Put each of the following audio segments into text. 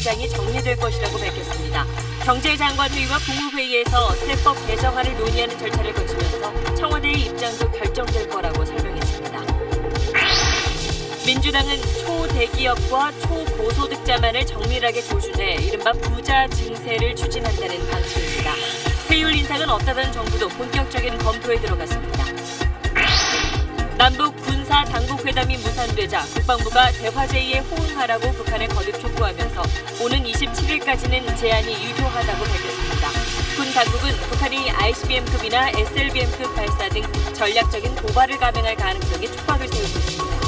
입장이 정리될 것이라고 밝혔습니다. 경제장관회의와 국무회의에서 세법 개정안을 논의하는 절차를 거치면서 청와대의 입장도 결정될 거라고 설명했습니다. 민주당은 초대기업과 초고소득자만을 정밀하게 조준해 이른바 부자 증세를 추진한다는 방침입니다. 세율 인상은 없다던 정부도 본격적인 검토에 들어갔습니다. 남북 군사 당국회담이 무산되자 국방부가 대화 제의에 호응하라고 북한에 거듭 촉구하면서 오는 27일까지는 제한이 유효하다고 밝혔습니다. 군 당국은 북한이 ICBM급이나 SLBM급 발사 등 전략적인 도발을 감행할 가능성에 촉박을 세우고 있습니다.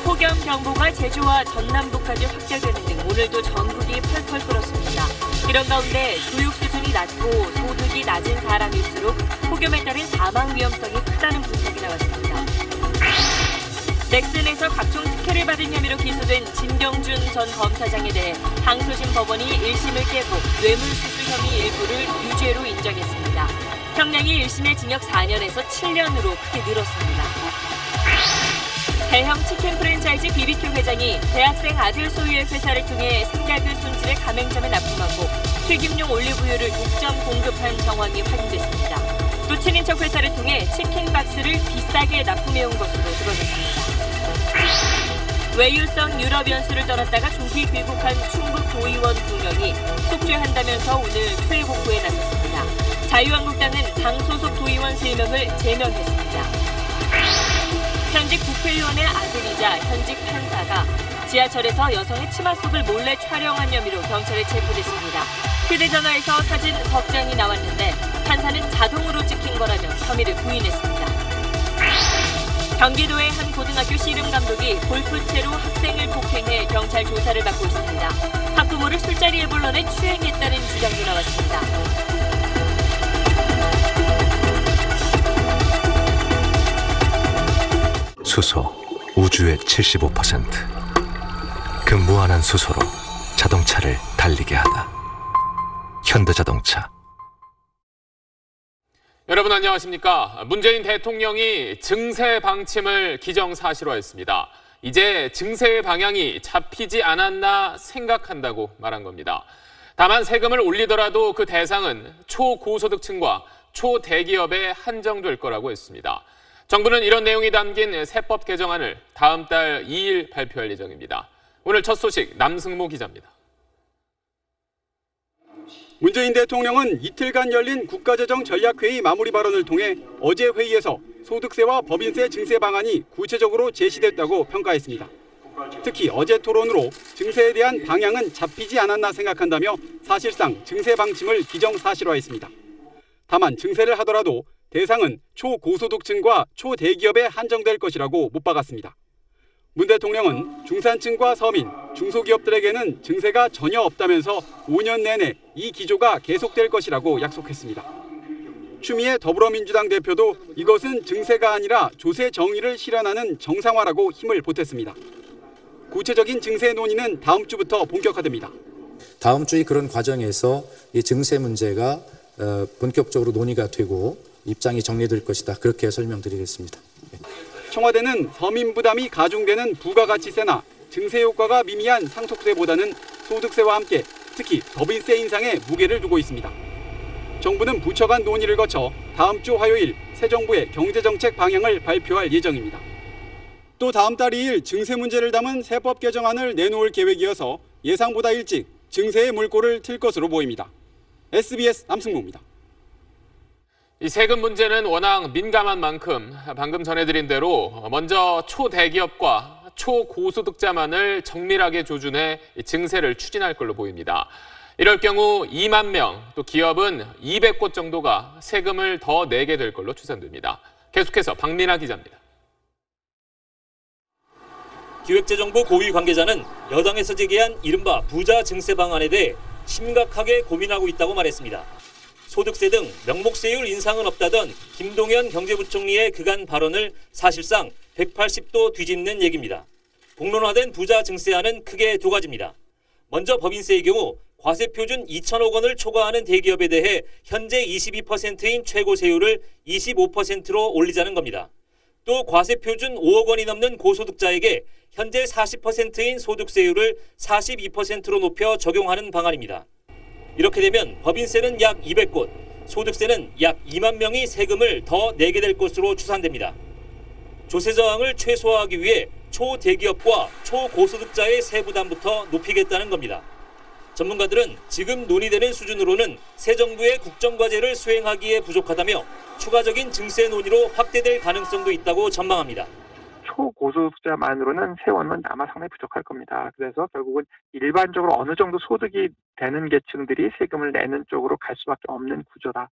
폭염 경보가 제주와 전남부까지 확대되는 등 오늘도 전국이 펄펄 끓었습니다. 이런 가운데 교육 수준이 낮고 소득이 낮은 사람일수록 폭염에 따른 사망 위험성이 크다는 분석이 나왔습니다. 넥슨에서 각종 특혜를 받은 혐의로 기소된 진경준 전 검사장에 대해 항소심 법원이 1심을 깨고 뇌물수수 혐의 일부를 유죄로 인정했습니다. 형량이 1심의 징역 4년에서 7년으로 크게 늘었습니다. 대형 치킨 프랜차이즈 BBQ 회장이 대학생 아들 소유의 회사를 통해 생략을 손질해 가맹점에 납품하고 튀김용 올리브유를 독점 공급한 정황이 확인됐습니다. 또 친인척 회사를 통해 치킨 박스를 비싸게 납품해온 것으로 드러났습니다. 외유성 유럽 연수를 떠났다가 조기 귀국한 충북 도의원 2명이 속죄한다면서 오늘 수해 복구에 나섰습니다. 자유한국당은 당 소속 도의원 3명을 제명했습니다. 현직 국회의원의 아들이자 현직 판사가 지하철에서 여성의 치마 속을 몰래 촬영한 혐의로 경찰에 체포됐습니다. 휴대전화에서 사진 석 장이 나왔는데 판사는 자동으로 찍힌 거라며 혐의를 부인했습니다. 경기도의 한 고등학교 씨름 감독이 골프채로 학생을 폭행해 경찰 조사를 받고 있습니다. 학부모를 술자리에 불러내 추행했다는 주장도 나왔습니다. 수소, 우주의 75%. 그 무한한 수소로 자동차를 달리게 하다. 현대자동차. 여러분 안녕하십니까? 문재인 대통령이 증세 방침을 기정사실화했습니다. 이제 증세의 방향이 잡히지 않았나 생각한다고 말한 겁니다. 다만 세금을 올리더라도 그 대상은 초고소득층과 초대기업에 한정될 거라고 했습니다. 정부는 이런 내용이 담긴 세법 개정안을 다음 달 2일 발표할 예정입니다. 오늘 첫 소식 남승모 기자입니다. 문재인 대통령은 이틀간 열린 국가재정전략회의 마무리 발언을 통해 어제 회의에서 소득세와 법인세 증세 방안이 구체적으로 제시됐다고 평가했습니다. 특히 어제 토론으로 증세에 대한 방향은 잡히지 않았나 생각한다며 사실상 증세 방침을 기정사실화했습니다. 다만 증세를 하더라도 대상은 초고소득층과 초대기업에 한정될 것이라고 못 박았습니다. 문 대통령은 중산층과 서민, 중소기업들에게는 증세가 전혀 없다면서 5년 내내 이 기조가 계속될 것이라고 약속했습니다. 추미애 더불어민주당 대표도 이것은 증세가 아니라 조세 정의를 실현하는 정상화라고 힘을 보탰습니다. 구체적인 증세 논의는 다음 주부터 본격화됩니다. 다음 주의 그런 과정에서 이 증세 문제가 본격적으로 논의가 되고 입장이 정리될 것이다. 그렇게 설명드리겠습니다. 청와대는 서민 부담이 가중되는 부가가치세나 증세 효과가 미미한 상속세보다는 소득세와 함께 특히 법인세 인상에 무게를 두고 있습니다. 정부는 부처 간 논의를 거쳐 다음 주 화요일 새 정부의 경제정책 방향을 발표할 예정입니다. 또 다음 달 2일 증세 문제를 담은 세법 개정안을 내놓을 계획이어서 예상보다 일찍 증세의 물꼬를 틀 것으로 보입니다. SBS 남승모입니다. 이 세금 문제는 워낙 민감한 만큼 방금 전해드린 대로 먼저 초대기업과 초고소득자만을 정밀하게 조준해 증세를 추진할 걸로 보입니다. 이럴 경우 2만 명, 또 기업은 200곳 정도가 세금을 더 내게 될 걸로 추산됩니다. 계속해서 박민아 기자입니다. 기획재정부 고위 관계자는 여당에서 제기한 이른바 부자 증세 방안에 대해 심각하게 고민하고 있다고 말했습니다. 소득세 등 명목세율 인상은 없다던 김동연 경제부총리의 그간 발언을 사실상 180도 뒤집는 얘기입니다. 공론화된 부자 증세안은 크게 두 가지입니다. 먼저 법인세의 경우 과세표준 2천억 원을 초과하는 대기업에 대해 현재 22%인 최고세율을 25%로 올리자는 겁니다. 또 과세 표준 5억 원이 넘는 고소득자에게 현재 40%인 소득세율을 42%로 높여 적용하는 방안입니다. 이렇게 되면 법인세는 약 200곳, 소득세는 약 2만 명이 세금을 더 내게 될 것으로 추산됩니다. 조세 저항을 최소화하기 위해 초대기업과 초고소득자의 세부담부터 높이겠다는 겁니다. 전문가들은 지금 논의되는 수준으로는 새 정부의 국정과제를 수행하기에 부족하다며 추가적인 증세 논의로 확대될 가능성도 있다고 전망합니다. 초고소득자만으로는 세원은 아마 상당히 부족할 겁니다. 그래서 결국은 일반적으로 어느 정도 소득이 되는 계층들이 세금을 내는 쪽으로 갈 수밖에 없는 구조다.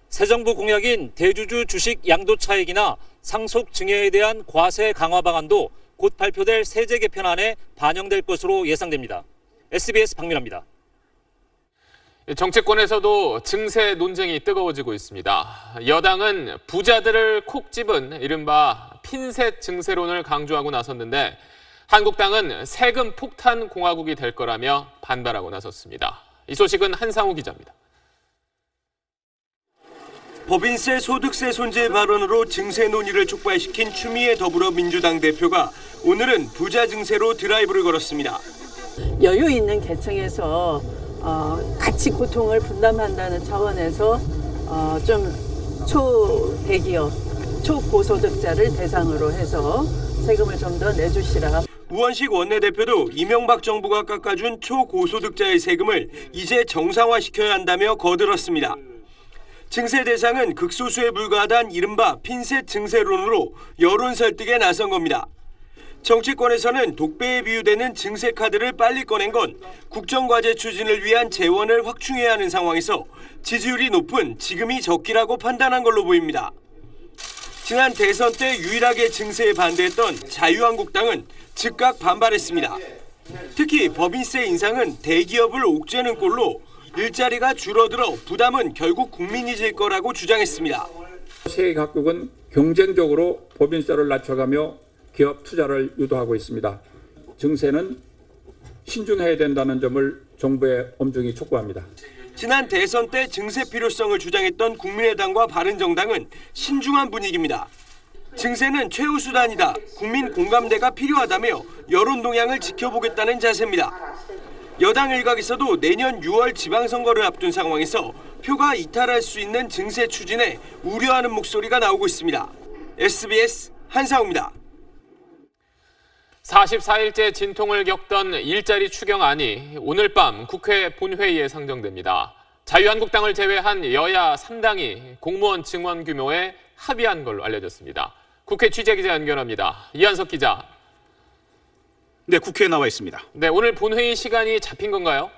새 정부 공약인 대주주 주식 양도 차익이나 상속 증여에 대한 과세 강화 방안도 곧 발표될 세제 개편안에 반영될 것으로 예상됩니다. SBS 박민아입니다. 정치권에서도 증세 논쟁이 뜨거워지고 있습니다. 여당은 부자들을 콕 집은 이른바 핀셋 증세론을 강조하고 나섰는데 한국당은 세금 폭탄 공화국이 될 거라며 반발하고 나섰습니다. 이 소식은 한상우 기자입니다. 법인세, 소득세 손질 발언으로 증세 논의를 촉발시킨 추미애 더불어민주당 대표가 오늘은 부자 증세로 드라이브를 걸었습니다. 여유 있는 계층에서 같이 고통을 분담한다는 차원에서 좀 초대기업, 초고소득자를 대상으로 해서 세금을 좀 더 내주시라. 우원식 원내대표도 이명박 정부가 깎아준 초고소득자의 세금을 이제 정상화시켜야 한다며 거들었습니다. 증세 대상은 극소수에 불과하단 이른바 핀셋 증세론으로 여론 설득에 나선 겁니다. 정치권에서는 독배에 비유되는 증세 카드를 빨리 꺼낸 건 국정과제 추진을 위한 재원을 확충해야 하는 상황에서 지지율이 높은 지금이 적기라고 판단한 걸로 보입니다. 지난 대선 때 유일하게 증세에 반대했던 자유한국당은 즉각 반발했습니다. 특히 법인세 인상은 대기업을 옥죄는 꼴로 일자리가 줄어들어 부담은 결국 국민이 질 거라고 주장했습니다. 세계 각국은 경쟁적으로 법인세를 낮춰가며 기업 투자를 유도하고 있습니다. 증세는 신중해야 된다는 점을 정부에 엄중히 촉구합니다. 지난 대선 때 증세 필요성을 주장했던 국민의당과 바른정당은 신중한 분위기입니다. 증세는 최후 수단이다. 국민 공감대가 필요하다며 여론 동향을 지켜보겠다는 자세입니다. 여당 일각에서도 내년 6월 지방선거를 앞둔 상황에서 표가 이탈할 수 있는 증세 추진에 우려하는 목소리가 나오고 있습니다. SBS 한상우입니다. 44일째 진통을 겪던 일자리 추경안이 오늘 밤 국회 본회의에 상정됩니다. 자유한국당을 제외한 여야 3당이 공무원 증원 규모에 합의한 걸로 알려졌습니다. 국회 취재기자 연결합니다. 이한석 기자. 네, 국회에 나와 있습니다. 네, 오늘 본회의 시간이 잡힌 건가요?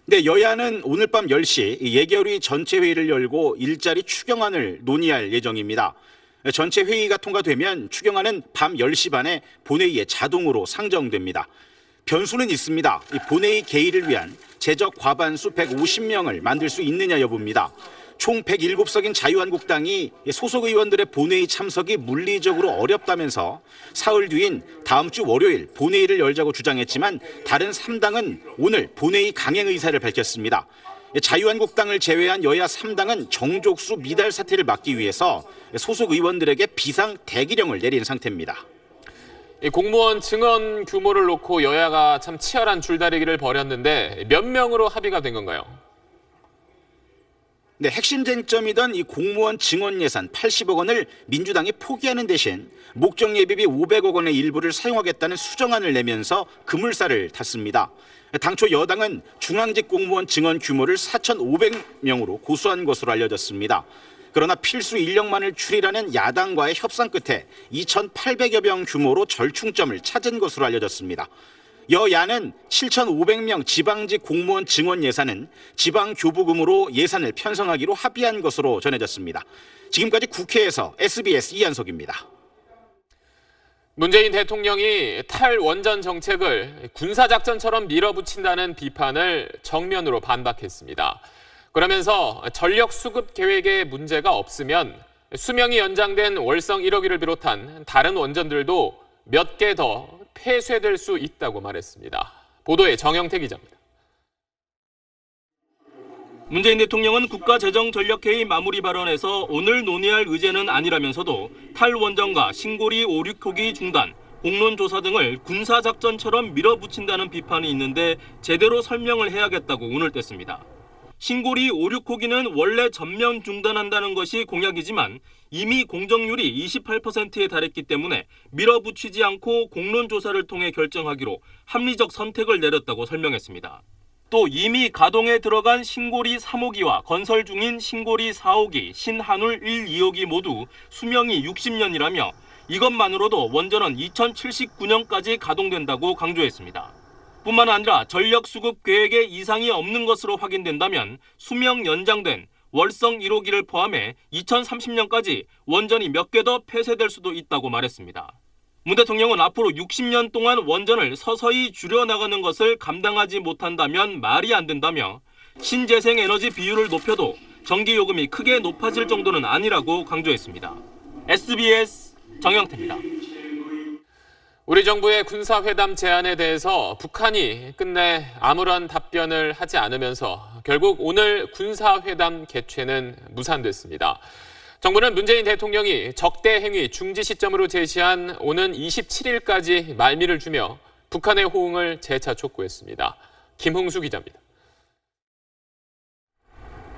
네, 여야는 오늘 밤 10시 예결위 전체 회의를 열고 일자리 추경안을 논의할 예정입니다. 전체 회의가 통과되면 추경안은 밤 10시 반에 본회의에 자동으로 상정됩니다. 변수는 있습니다. 본회의 개의를 위한 제적 과반수 150명을 만들 수 있느냐 여부입니다. 총 107석인 자유한국당이 소속 의원들의 본회의 참석이 물리적으로 어렵다면서 사흘 뒤인 다음 주 월요일 본회의를 열자고 주장했지만 다른 3당은 오늘 본회의 강행 의사를 밝혔습니다. 자유한국당을 제외한 여야 3당은 정족수 미달 사태를 막기 위해서 소속 의원들에게 비상 대기령을 내린 상태입니다. 공무원 증원 규모를 놓고 여야가 참 치열한 줄다리기를 벌였는데 몇 명으로 합의가 된 건가요? 네, 핵심 쟁점이던 이 공무원 증원 예산 80억 원을 민주당이 포기하는 대신 목적 예비비 500억 원의 일부를 사용하겠다는 수정안을 내면서 급물살을 탔습니다. 당초 여당은 중앙직 공무원 증원 규모를 4,500명으로 고수한 것으로 알려졌습니다. 그러나 필수 인력만을 줄이라는 야당과의 협상 끝에 2,800여 명 규모로 절충점을 찾은 것으로 알려졌습니다. 여야는 7,500명 지방직 공무원 증원 예산은 지방교부금으로 예산을 편성하기로 합의한 것으로 전해졌습니다. 지금까지 국회에서 SBS 이한석입니다. 문재인 대통령이 탈원전 정책을 군사작전처럼 밀어붙인다는 비판을 정면으로 반박했습니다. 그러면서 전력 수급 계획에 문제가 없으면 수명이 연장된 월성 1호기를 비롯한 다른 원전들도 몇 개 더 폐쇄될 수 있다고 말했습니다. 보도에 정영태 기자입니다. 문재인 대통령은 국가재정전략회의 마무리 발언에서 오늘 논의할 의제는 아니라면서도 탈원전과 신고리 5, 6호기 중단, 공론조사 등을 군사작전처럼 밀어붙인다는 비판이 있는데 제대로 설명을 해야겠다고 운을 뗐습니다. 신고리 5, 6호기는 원래 전면 중단한다는 것이 공약이지만 이미 공정률이 28%에 달했기 때문에 밀어붙이지 않고 공론조사를 통해 결정하기로 합리적 선택을 내렸다고 설명했습니다. 또 이미 가동에 들어간 신고리 3호기와 건설 중인 신고리 4호기, 신한울 1, 2호기 모두 수명이 60년이라며 이것만으로도 원전은 2079년까지 가동된다고 강조했습니다. 뿐만 아니라 전력 수급 계획에 이상이 없는 것으로 확인된다면 수명 연장된 월성 1호기를 포함해 2030년까지 원전이 몇 개 더 폐쇄될 수도 있다고 말했습니다. 문 대통령은 앞으로 60년 동안 원전을 서서히 줄여나가는 것을 감당하지 못한다면 말이 안 된다며 신재생 에너지 비율을 높여도 전기요금이 크게 높아질 정도는 아니라고 강조했습니다. SBS 정영태입니다. 우리 정부의 군사회담 제안에 대해서 북한이 끝내 아무런 답변을 하지 않으면서 결국 오늘 군사회담 개최는 무산됐습니다. 정부는 문재인 대통령이 적대 행위 중지 시점으로 제시한 오는 27일까지 말미를 주며 북한의 호응을 재차 촉구했습니다. 김흥수 기자입니다.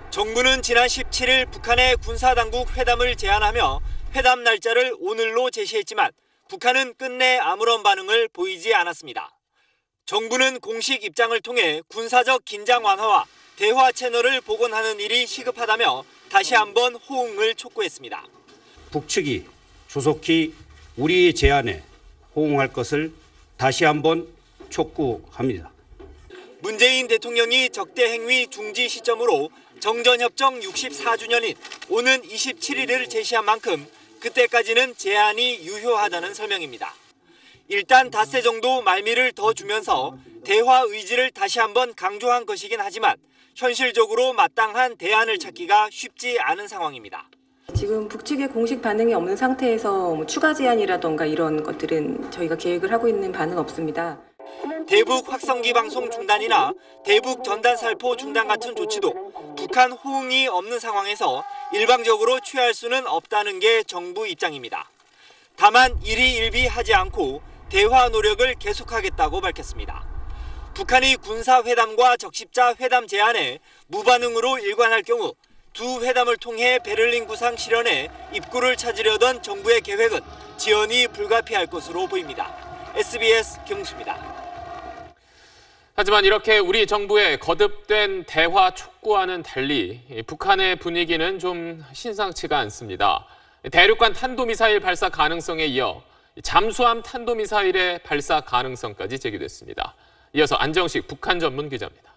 정부는 지난 17일 북한의 군사당국 회담을 제안하며 회담 날짜를 오늘로 제시했지만 북한은 끝내 아무런 반응을 보이지 않았습니다. 정부는 공식 입장을 통해 군사적 긴장 완화와 대화 채널을 복원하는 일이 시급하다며 다시 한번 호응을 촉구했습니다. 북측이 조속히 우리의 제안에 호응할 것을 다시 한번 촉구합니다. 문재인 대통령이 적대 행위 중지 시점으로 정전협정 64주년인 오는 27일을 제시한 만큼 그때까지는 제한이 유효하다는 설명입니다. 일단 닷새 정도 말미를 더 주면서 대화 의지를 다시 한번 강조한 것이긴 하지만 현실적으로 마땅한 대안을 찾기가 쉽지 않은 상황입니다. 지금 북측의 공식 반응이 없는 상태에서 추가 제안이라던가 이런 것들은 저희가 계획을 하고 있는 바는 없습니다. 대북 확성기 방송 중단이나 대북 전단 살포 중단 같은 조치도 북한 호응이 없는 상황에서 일방적으로 취할 수는 없다는 게 정부 입장입니다. 다만 일희일비하지 않고 대화 노력을 계속하겠다고 밝혔습니다. 북한이 군사회담과 적십자 회담 제안에 무반응으로 일관할 경우 두 회담을 통해 베를린 구상 실현에 입구를 찾으려던 정부의 계획은 지연이 불가피할 것으로 보입니다. SBS 김웅수입니다. 하지만 이렇게 우리 정부의 거듭된 대화 촉구와는 달리 북한의 분위기는 좀 심상치가 않습니다. 대륙간 탄도미사일 발사 가능성에 이어 잠수함 탄도미사일의 발사 가능성까지 제기됐습니다. 이어서 안정식 북한 전문 기자입니다.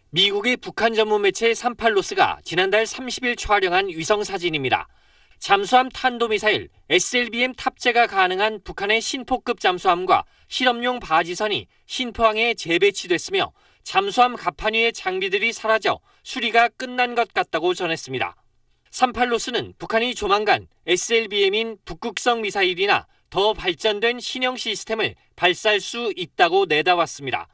미국의 북한 전문 매체 38노스가 지난달 30일 촬영한 위성 사진입니다. 잠수함 탄도미사일 SLBM 탑재가 가능한 북한의 신포급 잠수함과 실험용 바지선이 신포항에 재배치됐으며 잠수함 갑판 위의 장비들이 사라져 수리가 끝난 것 같다고 전했습니다. 38노스는 북한이 조만간 SLBM인 북극성 미사일이나 더 발전된 신형 시스템을 발사할 수 있다고 내다왔습니다.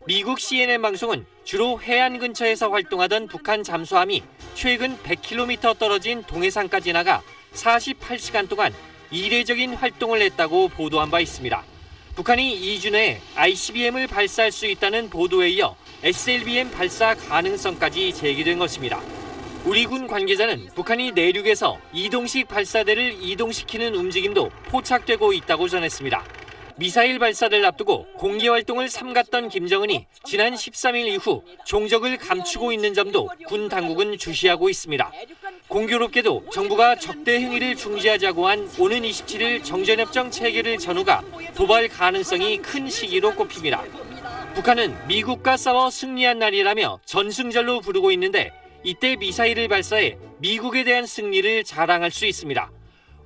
미국 CNN 방송은 주로 해안 근처에서 활동하던 북한 잠수함이 최근 100km 떨어진 동해상까지 나가 48시간 동안 이례적인 활동을 했다고 보도한 바 있습니다. 북한이 2주 내에 ICBM을 발사할 수 있다는 보도에 이어 SLBM 발사 가능성까지 제기된 것입니다. 우리 군 관계자는 북한이 내륙에서 이동식 발사대를 이동시키는 움직임도 포착되고 있다고 전했습니다. 미사일 발사를 앞두고 공개활동을 삼갔던 김정은이 지난 13일 이후 종적을 감추고 있는 점도 군 당국은 주시하고 있습니다. 공교롭게도 정부가 적대 행위를 중지하자고 한 오는 27일 정전협정 체결을 전후가 도발 가능성이 큰 시기로 꼽힙니다. 북한은 미국과 싸워 승리한 날이라며 전승절로 부르고 있는데 이때 미사일을 발사해 미국에 대한 승리를 자랑할 수 있습니다.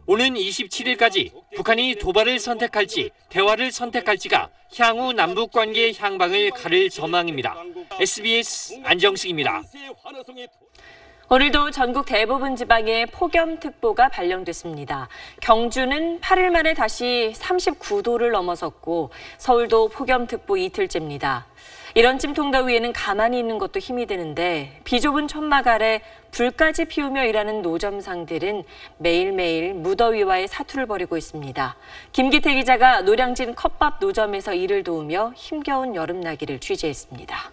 오는 27일까지 북한이 도발을 선택할지 대화를 선택할지가 향후 남북관계의 향방을 가를 전망입니다. SBS 안정식입니다. 오늘도 전국 대부분 지방에 폭염특보가 발령됐습니다. 경주는 8일 만에 다시 39도를 넘어섰고 서울도 폭염특보 이틀째입니다. 이런 찜통더위에는 가만히 있는 것도 힘이 드는데 비좁은 천막 아래 불까지 피우며 일하는 노점상들은 매일매일 무더위와의 사투를 벌이고 있습니다. 김기태 기자가 노량진 컵밥 노점에서 일을 도우며 힘겨운 여름나기를 취재했습니다.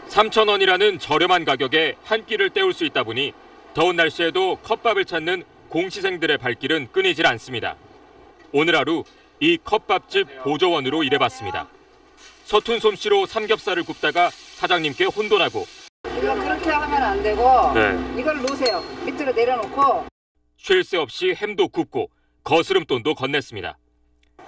3,000원이라는 저렴한 가격에 한 끼를 때울 수 있다 보니 더운 날씨에도 컵밥을 찾는 공시생들의 발길은 끊이질 않습니다. 오늘 하루 이 컵밥집 보조원으로 일해봤습니다. 서툰 솜씨로 삼겹살을 굽다가 사장님께 혼돈하고 이거 그렇게 하면 안 되고 이걸 놓으세요. 밑으로 내려놓고 쉴 새 없이 햄도 굽고 거스름돈도 건넸습니다.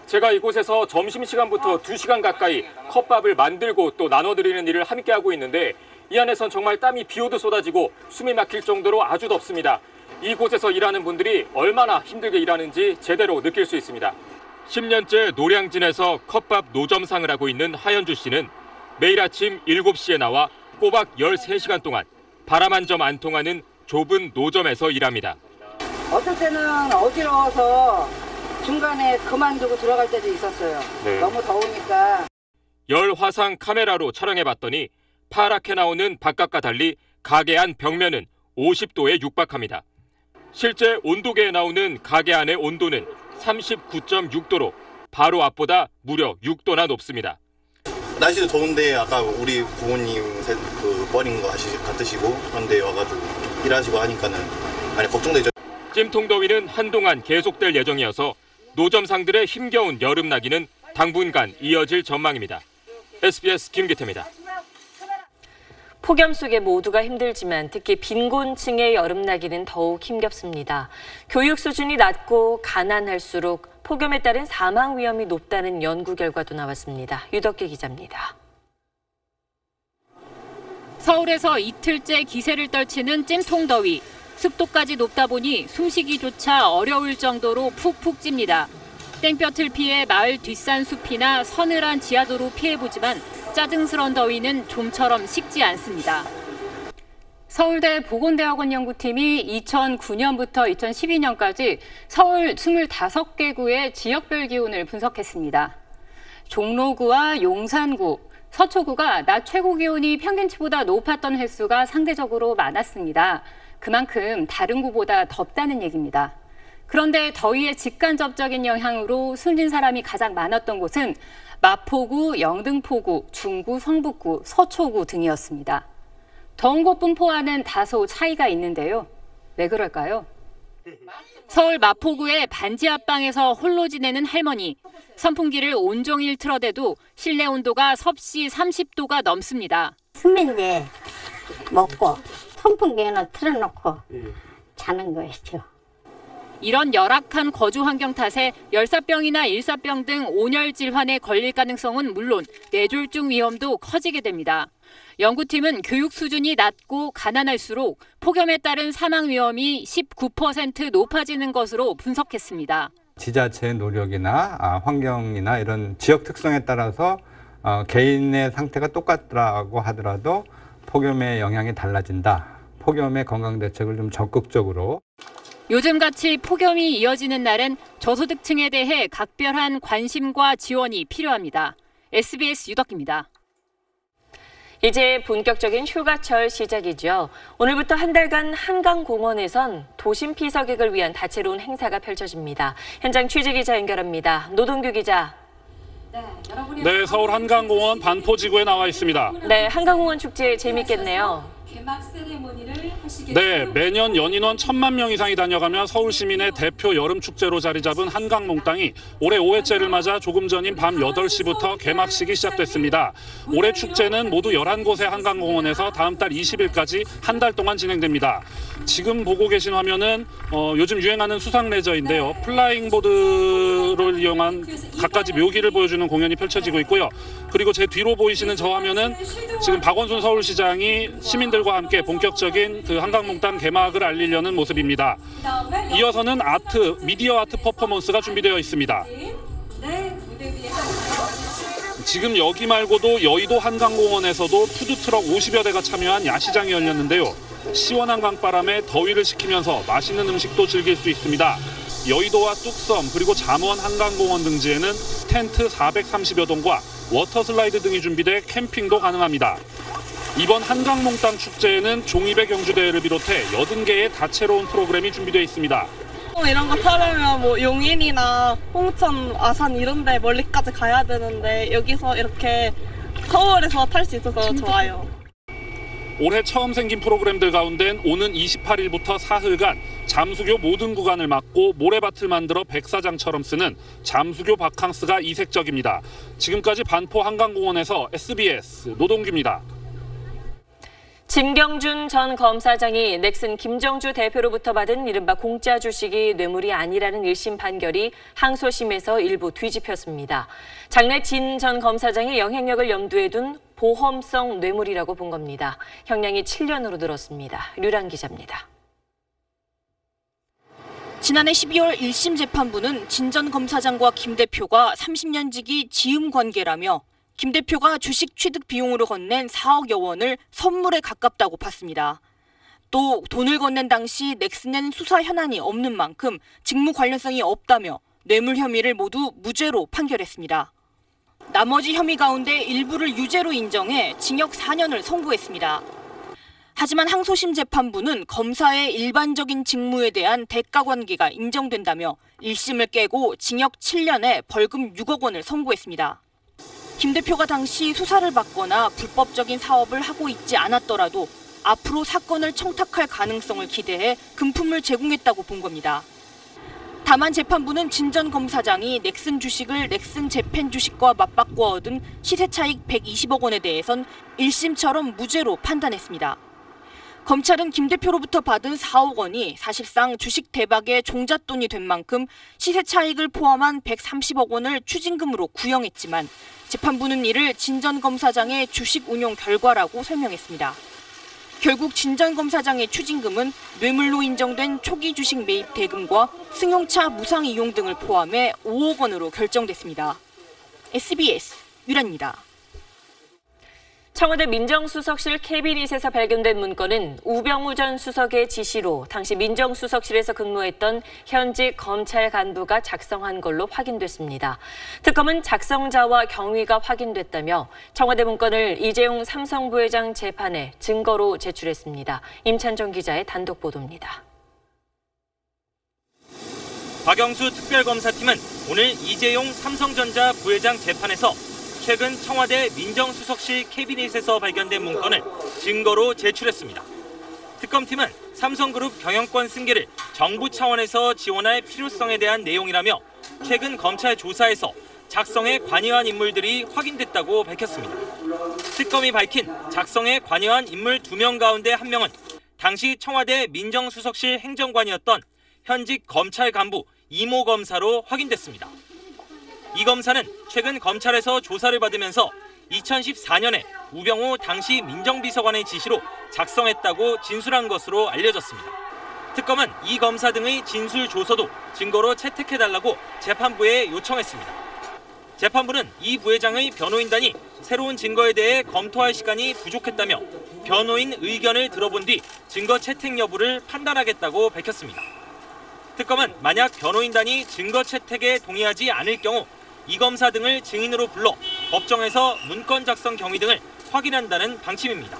제가 이곳에서 점심시간부터 2시간 가까이 컵밥을 만들고 또 나눠드리는 일을 함께 하고 있는데 이 안에선 정말 땀이 비오듯 쏟아지고 숨이 막힐 정도로 아주 덥습니다. 이곳에서 일하는 분들이 얼마나 힘들게 일하는지 제대로 느낄 수 있습니다. 10년째 노량진에서 컵밥 노점상을 하고 있는 하현주 씨는 매일 아침 7시에 나와 꼬박 13시간 동안 바람 한 점 안 통하는 좁은 노점에서 일합니다. 어떨 때는 어지러워서 중간에 그만두고 들어갈 때도 있었어요. 너무 더우니까. 열화상 카메라로 촬영해봤더니 파랗게 나오는 바깥과 달리 가게 안 벽면은 50도에 육박합니다. 실제 온도계에 나오는 가게 안의 온도는 39.6도로 바로 앞보다 무려 6도나 높습니다. 날씨도 더운데 아까 우리 부모님 버린 거 같으시고 그런데 와가지고 일하시고 하니까는 많이 걱정되죠. 찜통더위는 한동안 계속될 예정이어서 노점상들의 힘겨운 여름나기는 당분간 이어질 전망입니다. SBS 김기태입니다. 폭염 속에 모두가 힘들지만 특히 빈곤층의 여름나기는 더욱 힘겹습니다. 교육 수준이 낮고 가난할수록 폭염에 따른 사망 위험이 높다는 연구 결과도 나왔습니다. 유덕기 기자입니다. 서울에서 이틀째 기세를 떨치는 찜통더위. 습도까지 높다 보니 숨쉬기조차 어려울 정도로 푹푹 찝니다. 땡볕을 피해 마을 뒷산 숲이나 서늘한 지하도로 피해보지만 짜증스런 더위는 좀처럼 식지 않습니다. 서울대 보건대학원 연구팀이 2009년부터 2012년까지 서울 25개 구의 지역별 기온을 분석했습니다. 종로구와 용산구, 서초구가 낮 최고 기온이 평균치보다 높았던 횟수가 상대적으로 많았습니다. 그만큼 다른 구보다 덥다는 얘기입니다. 그런데 더위의 직간접적인 영향으로 숨진 사람이 가장 많았던 곳은 마포구, 영등포구, 중구, 성북구, 서초구 등이었습니다. 더운 곳 분포와는 다소 차이가 있는데요. 왜 그럴까요? 서울 마포구의 반지 앞방에서 홀로 지내는 할머니. 선풍기를 온종일 틀어대도 실내 온도가 섭씨 30도가 넘습니다. 수면제 먹고 선풍기는 틀어놓고 자는 것이죠. 이런 열악한 거주 환경 탓에 열사병이나 일사병 등 온열 질환에 걸릴 가능성은 물론 뇌졸중 위험도 커지게 됩니다. 연구팀은 교육 수준이 낮고 가난할수록 폭염에 따른 사망 위험이 19% 높아지는 것으로 분석했습니다. 지자체의 노력이나 환경이나 이런 지역 특성에 따라서 개인의 상태가 똑같다고 하더라도 폭염의 영향이 달라진다. 폭염의 건강 대책을 좀 적극적으로. 요즘같이 폭염이 이어지는 날엔 저소득층에 대해 각별한 관심과 지원이 필요합니다. SBS 유덕기입니다. 이제 본격적인 휴가철 시작이죠. 오늘부터 한 달간 한강공원에선 도심 피서객을 위한 다채로운 행사가 펼쳐집니다. 현장 취재기자 연결합니다. 노동규 기자. 네, 서울 한강공원 반포지구에 나와 있습니다. 네, 한강공원 축제 재밌겠네요. 네, 매년 연인원 1,000만 명 이상이 다녀가며 서울 시민의 대표 여름 축제로 자리 잡은 한강몽땅이 올해 5회째를 맞아 조금 전인 밤 8시부터 개막식이 시작됐습니다. 올해 축제는 모두 11곳의 한강공원에서 다음 달 20일까지 한 달 동안 진행됩니다. 지금 보고 계신 화면은 요즘 유행하는 수상 레저인데요. 플라잉보드를 이용한 갖가지 묘기를 보여주는 공연이 펼쳐지고 있고요. 그리고 제 뒤로 보이시는 저 화면은 지금 박원순 서울시장이 시민들과 함께 본격적인 그 한강몽땅 개막을 알리려는 모습입니다. 이어서는 미디어 아트 퍼포먼스가 준비되어 있습니다. 지금 여기 말고도 여의도 한강공원에서도 푸드트럭 50여 대가 참여한 야시장이 열렸는데요. 시원한 강바람에 더위를 식히면서 맛있는 음식도 즐길 수 있습니다. 여의도와 뚝섬 그리고 잠원 한강공원 등지에는 텐트 430여 동과 워터슬라이드 등이 준비돼 캠핑도 가능합니다. 이번 한강몽땅 축제에는 종이배 경주대회를 비롯해 80개의 다채로운 프로그램이 준비되어 있습니다. 이런 거 타려면 뭐 용인이나 홍천, 아산 이런 데 멀리까지 가야 되는데 여기서 이렇게 서울에서 탈 수 있어서 좋아요. 올해 처음 생긴 프로그램들 가운데는 오는 28일부터 사흘간 잠수교 모든 구간을 막고 모래밭을 만들어 백사장처럼 쓰는 잠수교 바캉스가 이색적입니다. 지금까지 반포 한강공원에서 SBS 노동규입니다. 진경준 전 검사장이 넥슨 김정주 대표로부터 받은 이른바 공짜 주식이 뇌물이 아니라는 1심 판결이 항소심에서 일부 뒤집혔습니다. 장래 진 전 검사장의 영향력을 염두에 둔 보험성 뇌물이라고 본 겁니다. 형량이 7년으로 늘었습니다. 류란 기자입니다. 지난해 12월 1심 재판부는 진 전 검사장과 김 대표가 30년 지기 지음 관계라며 김 대표가 주식 취득 비용으로 건넨 4억여 원을 선물에 가깝다고 봤습니다. 또 돈을 건넨 당시 넥슨엔 수사 현안이 없는 만큼 직무 관련성이 없다며 뇌물 혐의를 모두 무죄로 판결했습니다. 나머지 혐의 가운데 일부를 유죄로 인정해 징역 4년을 선고했습니다. 하지만 항소심 재판부는 검사의 일반적인 직무에 대한 대가 관계가 인정된다며 1심을 깨고 징역 7년에 벌금 6억 원을 선고했습니다. 김 대표가 당시 수사를 받거나 불법적인 사업을 하고 있지 않았더라도 앞으로 사건을 청탁할 가능성을 기대해 금품을 제공했다고 본 겁니다. 다만 재판부는 진 전 검사장이 넥슨 주식을 넥슨 재팬 주식과 맞바꿔 얻은 시세 차익 120억 원에 대해선 1심처럼 무죄로 판단했습니다. 검찰은 김 대표로부터 받은 4억 원이 사실상 주식 대박의 종잣돈이 된 만큼 시세 차익을 포함한 130억 원을 추징금으로 구형했지만 재판부는 이를 진 전 검사장의 주식 운용 결과라고 설명했습니다. 결국 진 전 검사장의 추징금은 뇌물로 인정된 초기 주식 매입 대금과 승용차 무상 이용 등을 포함해 5억 원으로 결정됐습니다. SBS 유란입니다. 청와대 민정수석실 캐비닛에서 발견된 문건은 우병우 전 수석의 지시로 당시 민정수석실에서 근무했던 현직 검찰 간부가 작성한 걸로 확인됐습니다. 특검은 작성자와 경위가 확인됐다며 청와대 문건을 이재용 삼성 부회장 재판에 증거로 제출했습니다. 임찬종 기자의 단독 보도입니다. 박영수 특별검사팀은 오늘 이재용 삼성전자 부회장 재판에서 최근 청와대 민정수석실 캐비닛에서 발견된 문건을 증거로 제출했습니다. 특검팀은 삼성그룹 경영권 승계를 정부 차원에서 지원할 필요성에 대한 내용이라며 최근 검찰 조사에서 작성에 관여한 인물들이 확인됐다고 밝혔습니다. 특검이 밝힌 작성에 관여한 인물 2명 가운데 1명은 당시 청와대 민정수석실 행정관이었던 현직 검찰 간부 이모 검사로 확인됐습니다. 이 검사는 최근 검찰에서 조사를 받으면서 2014년에 우병우 당시 민정비서관의 지시로 작성했다고 진술한 것으로 알려졌습니다. 특검은 이 검사 등의 진술 조서도 증거로 채택해달라고 재판부에 요청했습니다. 재판부는 이 부회장의 변호인단이 새로운 증거에 대해 검토할 시간이 부족했다며 변호인 의견을 들어본 뒤 증거 채택 여부를 판단하겠다고 밝혔습니다. 특검은 만약 변호인단이 증거 채택에 동의하지 않을 경우 이 검사 등을 증인으로 불러 법정에서 문건 작성 경위 등을 확인한다는 방침입니다.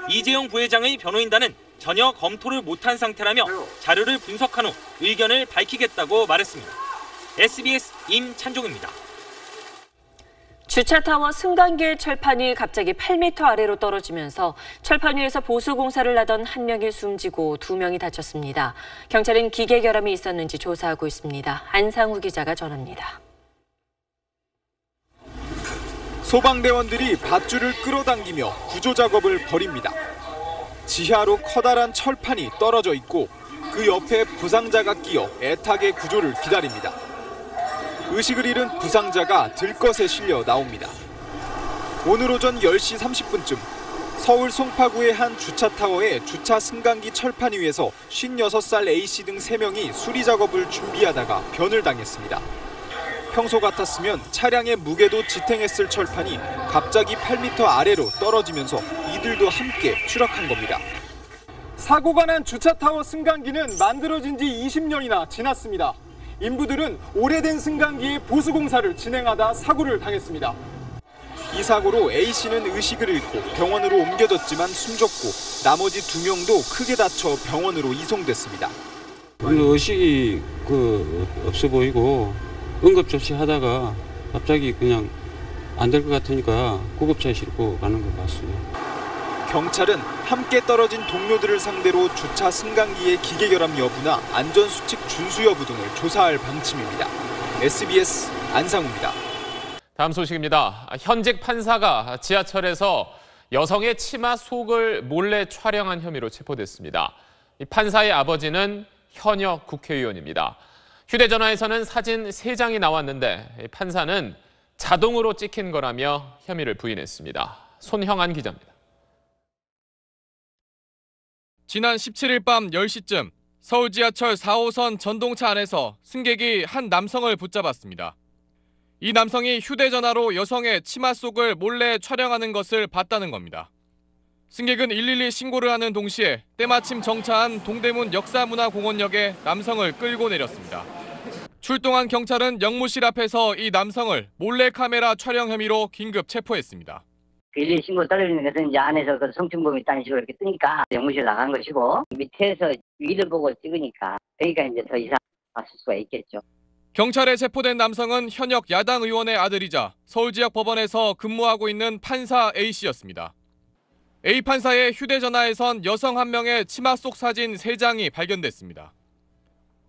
이재용 부회장의 변호인단은 전혀 검토를 못한 상태라며 자료를 분석한 후 의견을 밝히겠다고 말했습니다. SBS 임찬종입니다. 주차타워 승강기의 철판이 갑자기 8m 아래로 떨어지면서 철판 위에서 보수공사를 하던 1명이 숨지고 2명이 다쳤습니다. 경찰은 기계 결함이 있었는지 조사하고 있습니다. 안상우 기자가 전합니다. 소방대원들이 밧줄을 끌어당기며 구조 작업을 벌입니다. 지하로 커다란 철판이 떨어져 있고 그 옆에 부상자가 끼어 애타게 구조를 기다립니다. 의식을 잃은 부상자가 들것에 실려 나옵니다. 오늘 오전 10시 30분쯤 서울 송파구의 한 주차타워의 주차 승강기 철판 위에서 56살 A씨 등 3명이 수리 작업을 준비하다가 변을 당했습니다. 평소 같았으면 차량의 무게도 지탱했을 철판이 갑자기 8m 아래로 떨어지면서 이들도 함께 추락한 겁니다. 사고가 난 주차타워 승강기는 만들어진 지 20년이나 지났습니다. 인부들은 오래된 승강기의 보수공사를 진행하다 사고를 당했습니다. 이 사고로 A씨는 의식을 잃고 병원으로 옮겨졌지만 숨졌고 나머지 2명도 크게 다쳐 병원으로 이송됐습니다. 의식이 없어 보이고 응급조치하다가 갑자기 그냥 안 될 것 같으니까 구급차에 싣고 가는 것 같습니다. 경찰은 함께 떨어진 동료들을 상대로 주차 승강기의 기계결함 여부나 안전수칙 준수 여부 등을 조사할 방침입니다. SBS 안상우입니다. 다음 소식입니다. 현직 판사가 지하철에서 여성의 치마 속을 몰래 촬영한 혐의로 체포됐습니다. 이 판사의 아버지는 현역 국회의원입니다. 휴대전화에서는 사진 3장이 나왔는데 판사는 자동으로 찍힌 거라며 혐의를 부인했습니다. 손형한 기자입니다. 지난 17일 밤 10시쯤 서울 지하철 4호선 전동차 안에서 승객이 한 남성을 붙잡았습니다. 이 남성이 휴대전화로 여성의 치마 속을 몰래 촬영하는 것을 봤다는 겁니다. 승객은 112 신고를 하는 동시에 때마침 정차한 동대문 역사문화공원역에 남성을 끌고 내렸습니다. 출동한 경찰은 영무실 앞에서 이 남성을 몰래카메라 촬영 혐의로 긴급 체포했습니다. 112 신고 떨어지는 것은 이제 안에서 성추행범이 있다는 식으로 이렇게 뜨니까 영무실 나간 것이고 밑에서 위를 보고 찍으니까 그러니까 이제 더 이상 봤을 수가 있겠죠. 경찰에 체포된 남성은 현역 야당 의원의 아들이자 서울지역법원에서 근무하고 있는 판사 A씨였습니다. A 판사의 휴대전화에선 여성 한 명의 치마 속 사진 3장이 발견됐습니다.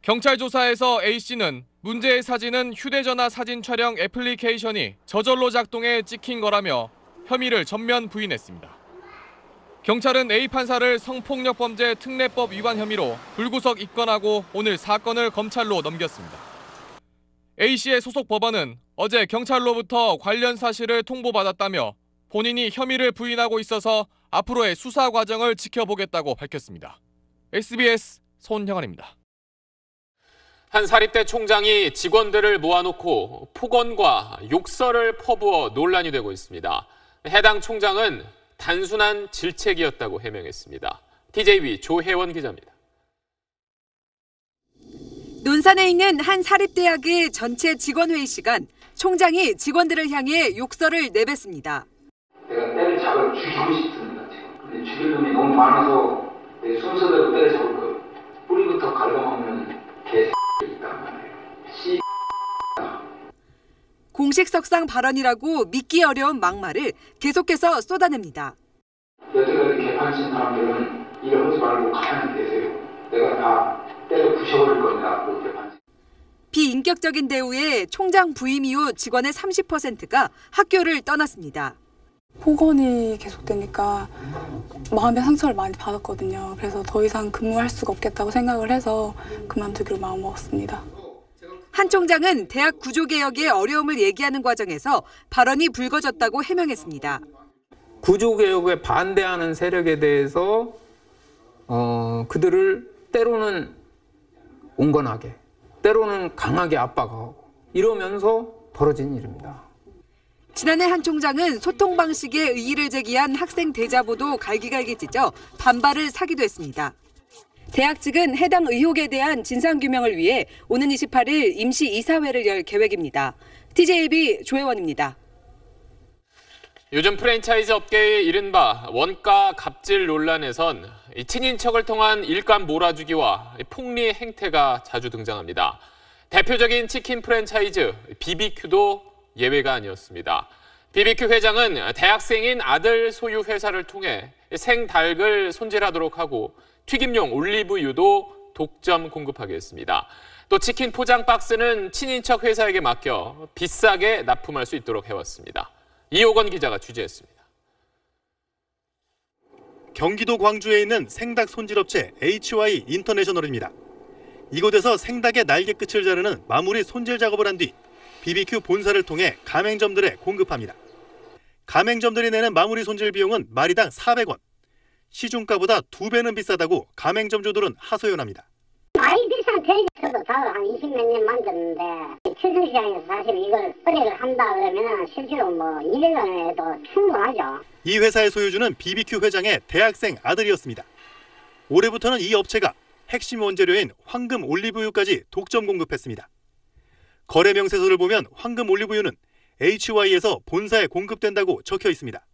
경찰 조사에서 A씨는 문제의 사진은 휴대전화 사진 촬영 애플리케이션이 저절로 작동해 찍힌 거라며 혐의를 전면 부인했습니다. 경찰은 A 판사를 성폭력범죄 특례법 위반 혐의로 불구속 입건하고 오늘 사건을 검찰로 넘겼습니다. A씨의 소속 법원은 어제 경찰로부터 관련 사실을 통보받았다며 본인이 혐의를 부인하고 있어서 앞으로의 수사 과정을 지켜보겠다고 밝혔습니다. SBS 손형환입니다. 한 사립대 총장이 직원들을 모아놓고 폭언과 욕설을 퍼부어 논란이 되고 있습니다. 해당 총장은 단순한 질책이었다고 해명했습니다. TJB 조혜원 기자입니다. 논산에 있는 한 사립대학의 전체 직원회의 시간, 총장이 직원들을 향해 욕설을 내뱉습니다. 내가 때를 잡아 죽이고 싶습니다. 지금. 근데 죽일 놈이 너무 많아서 내 순서대로 때를 잡을 거예요. 뿌리부터 갉아먹는 개새끼가 있단 말이에요. 공식석상 발언이라고 믿기 어려운 막말을 계속해서 쏟아냅니다. 여태까지 개판친 사람들은 일을 하지 말고 가만히 계세요. 내가 다 때려 부셔버릴 겁니다. 그 개판친. 비인격적인 대우에 총장 부임 이후 직원의 30%가 학교를 떠났습니다. 폭언이 계속되니까 마음의 상처를 많이 받았거든요. 그래서 더 이상 근무할 수가 없겠다고 생각을 해서 그만두기로 마음먹었습니다. 한 총장은 대학 구조개혁의 어려움을 얘기하는 과정에서 발언이 불거졌다고 해명했습니다. 구조개혁에 반대하는 세력에 대해서 그들을 때로는 온건하게, 때로는 강하게 압박하고 이러면서 벌어진 일입니다. 지난해 한 총장은 소통 방식에 의의를 제기한 학생 대자보도 갈기갈기 찢어 반발을 사기도 했습니다. 대학 측은 해당 의혹에 대한 진상규명을 위해 오는 28일 임시 이사회를 열 계획입니다. TJB 조혜원입니다. 요즘 프랜차이즈 업계의 이른바 원가 갑질 논란에선 친인척을 통한 일감 몰아주기와 폭리 행태가 자주 등장합니다. 대표적인 치킨 프랜차이즈 BBQ도 예외가 아니었습니다. BBQ 회장은 대학생인 아들 소유 회사를 통해 생닭을 손질하도록 하고 튀김용 올리브유도 독점 공급하게 했습니다. 또 치킨 포장 박스는 친인척 회사에게 맡겨 비싸게 납품할 수 있도록 해왔습니다. 이호건 기자가 취재했습니다. 경기도 광주에 있는 생닭 손질업체 HY 인터내셔널입니다. 이곳에서 생닭의 날개 끝을 자르는 마무리 손질 작업을 한 뒤 BBQ 본사를 통해 가맹점들에 공급합니다. 가맹점들이 내는 마무리 손질 비용은 마리당 400원. 시중가보다 2배는 비싸다고 가맹점주들은 하소연합니다. 아이들이 사도 저도 닭을 한 20몇 년 만졌는데 출중시장에서 사실 이걸 거래를 한다 그러면 실제로 뭐 200원에도 충분하죠. 이 회사의 소유주는 BBQ 회장의 대학생 아들이었습니다. 올해부터는 이 업체가 핵심 원재료인 황금 올리브유까지 독점 공급했습니다. 거래 명세서를 보면 황금 올리브유는 HY에서 본사에 공급된다고 적혀 있습니다.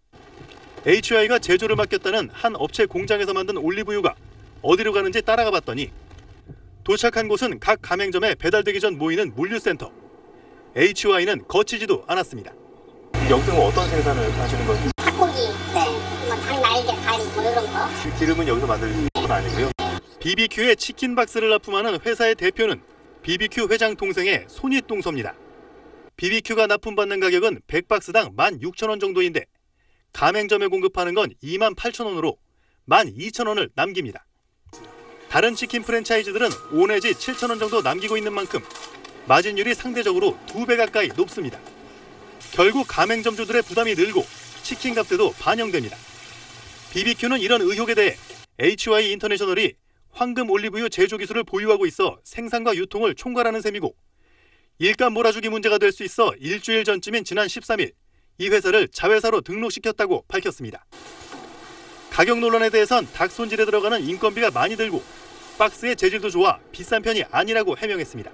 HY가 제조를 맡겼다는 한 업체 공장에서 만든 올리브유가 어디로 가는지 따라가 봤더니 도착한 곳은 각 가맹점에 배달되기 전 모이는 물류센터. HY는 거치지도 않았습니다. 여기서 어떤 생산을 하시는 거예요? 닭고기, 닭 날개, 갈 뭐 이런 거. 기름은 여기서 만드는 건 아니고요. BBQ의 치킨 박스를 납품하는 회사의 대표는 BBQ 회장 동생의 손윗동서입니다. BBQ가 납품받는 가격은 100박스당 16,000원 정도인데 가맹점에 공급하는 건 28,000원으로 12,000원을 남깁니다. 다른 치킨 프랜차이즈들은 5 내지 7,000원 정도 남기고 있는 만큼 마진율이 상대적으로 2배 가까이 높습니다. 결국 가맹점주들의 부담이 늘고 치킨 값에도 반영됩니다. BBQ는 이런 의혹에 대해 HY 인터내셔널이 황금 올리브유 제조 기술을 보유하고 있어 생산과 유통을 총괄하는 셈이고 일감 몰아주기 문제가 될 수 있어 일주일 전쯤인 지난 13일 이 회사를 자회사로 등록시켰다고 밝혔습니다. 가격 논란에 대해선 닭 손질에 들어가는 인건비가 많이 들고 박스의 재질도 좋아 비싼 편이 아니라고 해명했습니다.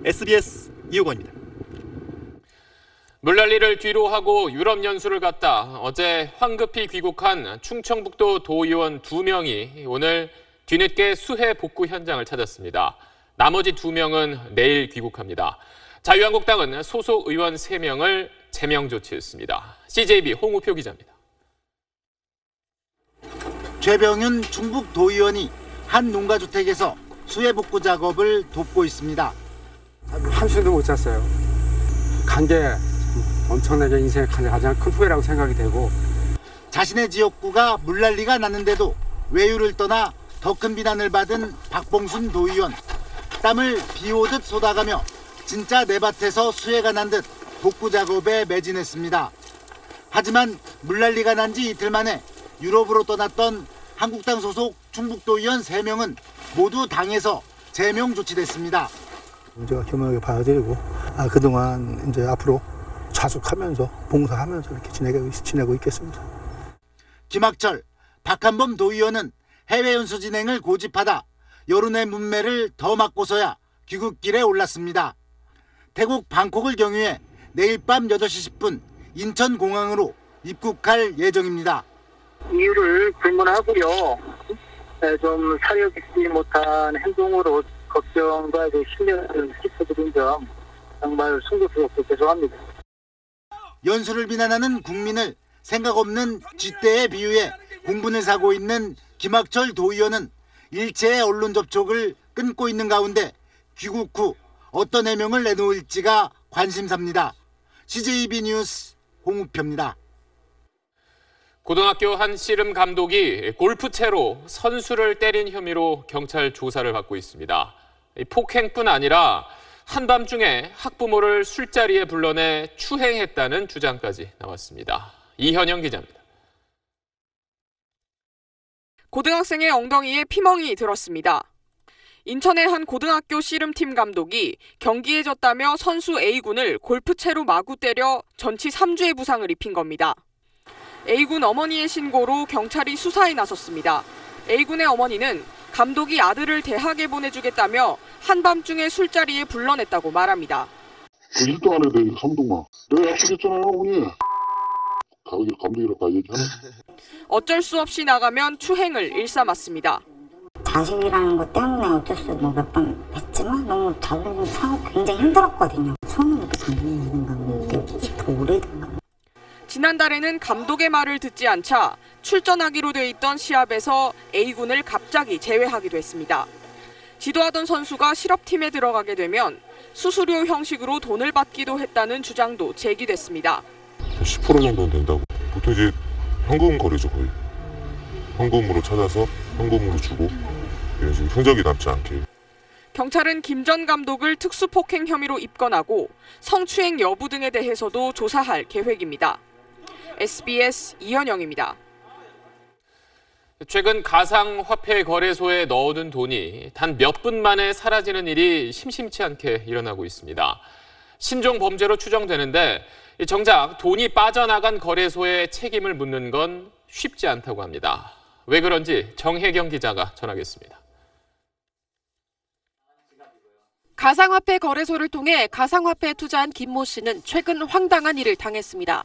SBS 이호건입니다. 물난리를 뒤로 하고 유럽 연수를 갔다 어제 황급히 귀국한 충청북도 도의원 2명이 오늘 뒤늦게 수해 복구 현장을 찾았습니다. 나머지 2명은 내일 귀국합니다. 자유한국당은 소속 의원 3명을 제명 조치했습니다. CJB 홍우표 기자입니다. 최병윤 충북도의원이 한 농가주택에서 수해 복구 작업을 돕고 있습니다. 한숨도 못 잤어요. 간 게 엄청나게 인생의 가장 큰 후회라고 생각이 되고 자신의 지역구가 물난리가 났는데도 외유를 떠나 더 큰 비난을 받은 박봉순 도의원. 땀을 비 오듯 쏟아가며 진짜 내 밭에서 수해가 난 듯 복구 작업에 매진했습니다. 하지만 물난리가 난 지 이틀 만에 유럽으로 떠났던 한국당 소속 충북도의원 3명은 모두 당에서 제명 조치됐습니다. 제가 겸허하게 받아들이고 그동안 이제 앞으로 자숙하면서 봉사하면서 이렇게 지내고 있겠습니다. 김학철, 박한범 도의원은 해외 연수 진행을 고집하다 여론의 문매를 더 맞고서야 귀국길에 올랐습니다. 태국 방콕을 경유해 내일 밤 8시 10분 인천공항으로 입국할 예정입니다. 이유를 불문하고요. 좀 사려 깊지 못한 행동으로 걱정과 신뢰를 끼쳐드린 점 정말 송구스럽고 죄송합니다. 연수를 비난하는 국민을 생각 없는 쥐떼에 비유해 공분을 사고 있는 김학철 도의원은 일체의 언론 접촉을 끊고 있는 가운데 귀국 후 어떤 해명을 내놓을지가 관심사입니다. CJB 뉴스 홍우표입니다. 고등학교 한 씨름 감독이 골프채로 선수를 때린 혐의로 경찰 조사를 받고 있습니다. 폭행뿐 아니라 한밤중에 학부모를 술자리에 불러내 추행했다는 주장까지 나왔습니다. 이현영 기자입니다. 고등학생의 엉덩이에 피멍이 들었습니다. 인천의 한 고등학교 씨름팀 감독이 경기에 졌다며 선수 A군을 골프채로 마구 때려 전치 3주의 부상을 입힌 겁니다. A군 어머니의 신고로 경찰이 수사에 나섰습니다. A군의 어머니는 감독이 아들을 대학에 보내주겠다며 한밤중에 술자리에 불러냈다고 말합니다. 일도 안 해도 돼, 감독아. 내가 약속했잖아요, 어머니. 감독이라고 얘기하네. 어쩔 수 없이 나가면 추행을 일삼았습니다. 자식이라는 것 때문에 어쩔 수 없고 몇 번 했지만 너무 자존심 상하고 굉장히 힘들었거든요. 처음부터 작년이든가 더 오래든가. 지난달에는 감독의 말을 듣지 않자 출전하기로 돼 있던 시합에서 A군을 갑자기 제외하기도 했습니다. 지도하던 선수가 실업팀에 들어가게 되면 수수료 형식으로 돈을 받기도 했다는 주장도 제기됐습니다. 10% 정도는 된다고. 보통 이제 현금 거래죠, 거의. 현금으로 찾아서 현금으로 주고 이런 식으로 흔적이 남지 않게. 경찰은 김 전 감독을 특수폭행 혐의로 입건하고 성추행 여부 등에 대해서도 조사할 계획입니다. SBS 이현영입니다. 최근 가상화폐 거래소에 넣어둔 돈이 단 몇 분 만에 사라지는 일이 심심치 않게 일어나고 있습니다. 신종 범죄로 추정되는데 정작 돈이 빠져나간 거래소에 책임을 묻는 건 쉽지 않다고 합니다. 왜 그런지 정혜경 기자가 전하겠습니다. 가상화폐 거래소를 통해 가상화폐에 투자한 김모 씨는 최근 황당한 일을 당했습니다.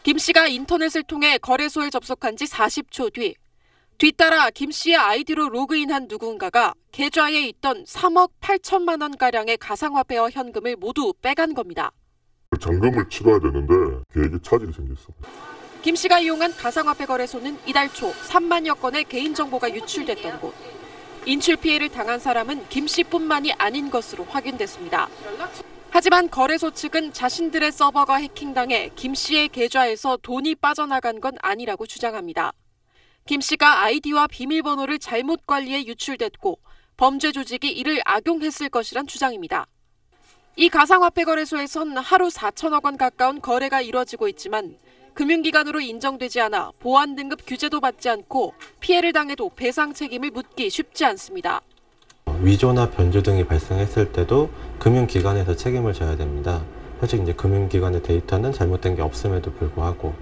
김 씨가 인터넷을 통해 거래소에 접속한 지 40초 뒤따라 김 씨의 아이디로 로그인한 누군가가 계좌에 있던 3억 8천만 원가량의 가상화폐와 현금을 모두 빼간 겁니다. 잔금을 치러야 되는데 계획에 차질이 생겼어. 김 씨가 이용한 가상화폐 거래소는 이달 초 3만여 건의 개인정보가 유출됐던 곳. 인출 피해를 당한 사람은 김 씨뿐만이 아닌 것으로 확인됐습니다. 하지만 거래소 측은 자신들의 서버가 해킹당해 김 씨의 계좌에서 돈이 빠져나간 건 아니라고 주장합니다. 김 씨가 아이디와 비밀번호를 잘못 관리해 유출됐고 범죄 조직이 이를 악용했을 것이란 주장입니다. 이 가상화폐 거래소에선 하루 4천억 원 가까운 거래가 이뤄지고 있지만 금융기관으로 인정되지 않아 보안 등급 규제도 받지 않고 피해를 당해도 배상 책임을 묻기 쉽지 않습니다. 위조나 변조 등이 발생했을 때도 금융기관에서 책임을 져야 됩니다. 사실 이제 금융기관의 데이터는 잘못된 게 없음에도 불구하고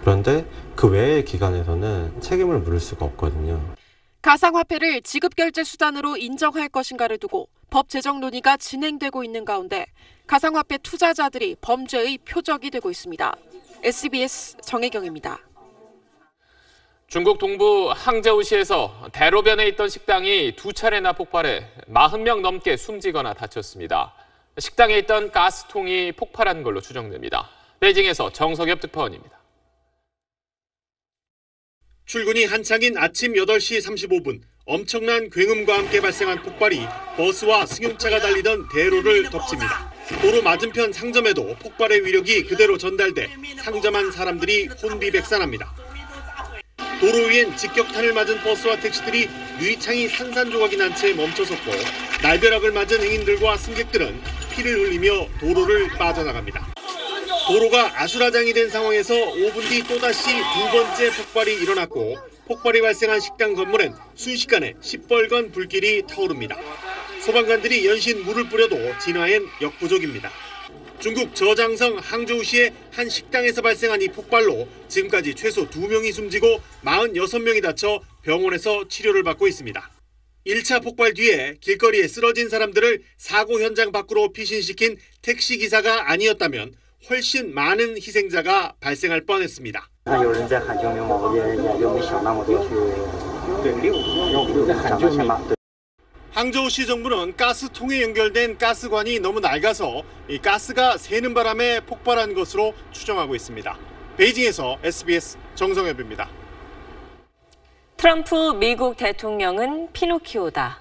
그런데 그 외의 기관에서는 책임을 물을 수가 없거든요. 가상화폐를 지급결제 수단으로 인정할 것인가를 두고 법 제정 논의가 진행되고 있는 가운데 가상화폐 투자자들이 범죄의 표적이 되고 있습니다. SBS 정혜경입니다. 중국 동부 항저우시에서 대로변에 있던 식당이 2차례나 폭발해 40명 넘게 숨지거나 다쳤습니다. 식당에 있던 가스통이 폭발한 걸로 추정됩니다. 베이징에서 정석엽 특파원입니다. 출근이 한창인 아침 8시 35분, 엄청난 굉음과 함께 발생한 폭발이 버스와 승용차가 달리던 대로를 덮칩니다. 도로 맞은편 상점에도 폭발의 위력이 그대로 전달돼 상점한 사람들이 혼비백산합니다. 도로 위엔 직격탄을 맞은 버스와 택시들이 유리창이 산산조각이 난 채 멈춰섰고 날벼락을 맞은 행인들과 승객들은 피를 흘리며 도로를 빠져나갑니다. 도로가 아수라장이 된 상황에서 5분 뒤 또다시 두 번째 폭발이 일어났고 폭발이 발생한 식당 건물엔 순식간에 시뻘건 불길이 타오릅니다. 소방관들이 연신 물을 뿌려도 진화엔 역부족입니다. 중국 저장성 항저우시의 한 식당에서 발생한 이 폭발로 지금까지 최소 2명이 숨지고 46명이 다쳐 병원에서 치료를 받고 있습니다. 1차 폭발 뒤에 길거리에 쓰러진 사람들을 사고 현장 밖으로 피신시킨 택시기사가 아니었다면 훨씬 많은 희생자가 발생할 뻔했습니다. 항저우시 정부는 가스통에 연결된 가스관이 너무 낡아서 이 가스가 새는 바람에 폭발한 것으로 추정하고 있습니다. 베이징에서 SBS 정성엽입니다. 트럼프 미국 대통령은 피노키오다.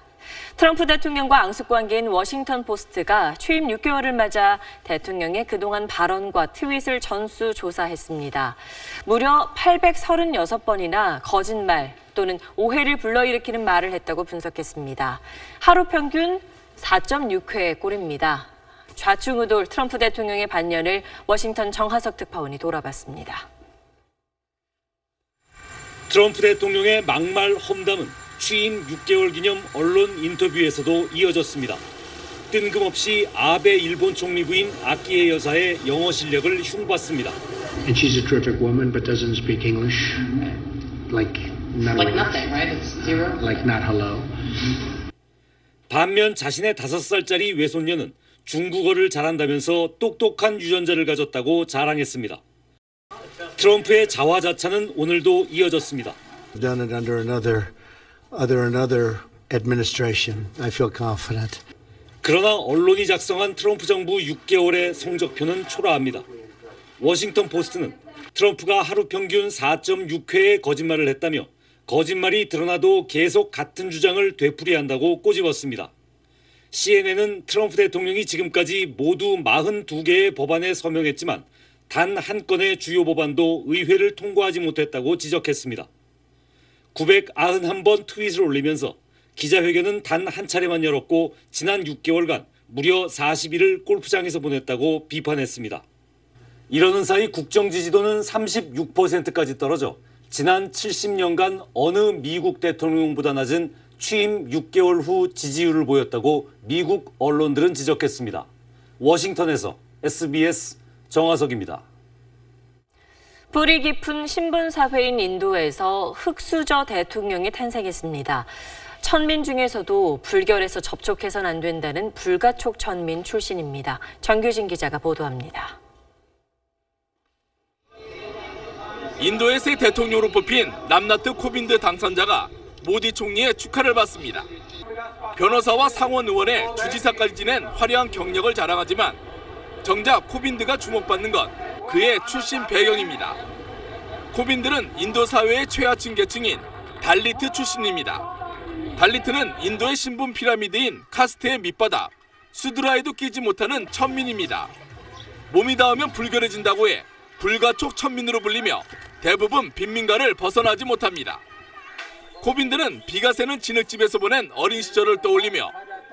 트럼프 대통령과 앙숙관계인 워싱턴 포스트가 취임 6개월을 맞아 대통령의 그동안 발언과 트윗을 전수조사했습니다. 무려 836번이나 거짓말 또는 오해를 불러일으키는 말을 했다고 분석했습니다. 하루 평균 4.6회의 꼴입니다. 좌충우돌 트럼프 대통령의 반년을 워싱턴 정하석 특파원이 돌아봤습니다. 트럼프 대통령의 막말 험담은 취임 6개월 기념 언론 인터뷰에서도 이어졌습니다. 뜬금없이 아베 일본 총리 부인 아키에 여사의 영어 실력을 흉봤습니다. And she's a terrific woman, but doesn't speak English. Like nothing, right? It's zero. Like not hello. 반면 자신의 5살짜리 외손녀는 중국어를 잘한다면서 똑똑한 유전자를 가졌다고 자랑했습니다. 트럼프의 자화자찬은 오늘도 이어졌습니다. Done it under another administration. I feel confident. 그러나 언론이 작성한 트럼프 정부 6개월의 성적표는 초라합니다. 워싱턴 포스트는 트럼프가 하루 평균 4.6회의 거짓말을 했다며 거짓말이 드러나도 계속 같은 주장을 되풀이한다고 꼬집었습니다. CNN은 트럼프 대통령이 지금까지 모두 42개의 법안에 서명했지만 단 한 건의 주요 법안도 의회를 통과하지 못했다고 지적했습니다. 991번 트윗을 올리면서 기자회견은 단 한 차례만 열었고 지난 6개월간 무려 40일을 골프장에서 보냈다고 비판했습니다. 이러는 사이 국정 지지도는 36%까지 떨어져 지난 70년간 어느 미국 대통령보다 낮은 취임 6개월 후 지지율을 보였다고 미국 언론들은 지적했습니다. 워싱턴에서 SBS 정화석입니다. 뿌리 깊은 신분사회인 인도에서 흑수저 대통령이 탄생했습니다. 천민 중에서도 불결해서 접촉해선 안 된다는 불가촉 천민 출신입니다. 정규진 기자가 보도합니다. 인도의 새 대통령으로 뽑힌 남나트 코빈드 당선자가 모디 총리의 축하를 받습니다. 변호사와 상원 의원에 주지사까지 지낸 화려한 경력을 자랑하지만 정작 코빈드가 주목받는 건 그의 출신 배경입니다. 코빈드는 인도 사회의 최하층 계층인 달리트 출신입니다. 달리트는 인도의 신분 피라미드인 카스트의 밑바닥, 수드라에도 끼지 못하는 천민입니다. 몸이 닿으면 불결해진다고 해 불가촉 천민으로 불리며 대부분 빈민가를 벗어나지 못합니다. 코빈드는 비가 새는 진흙집에서 보낸 어린 시절을 떠올리며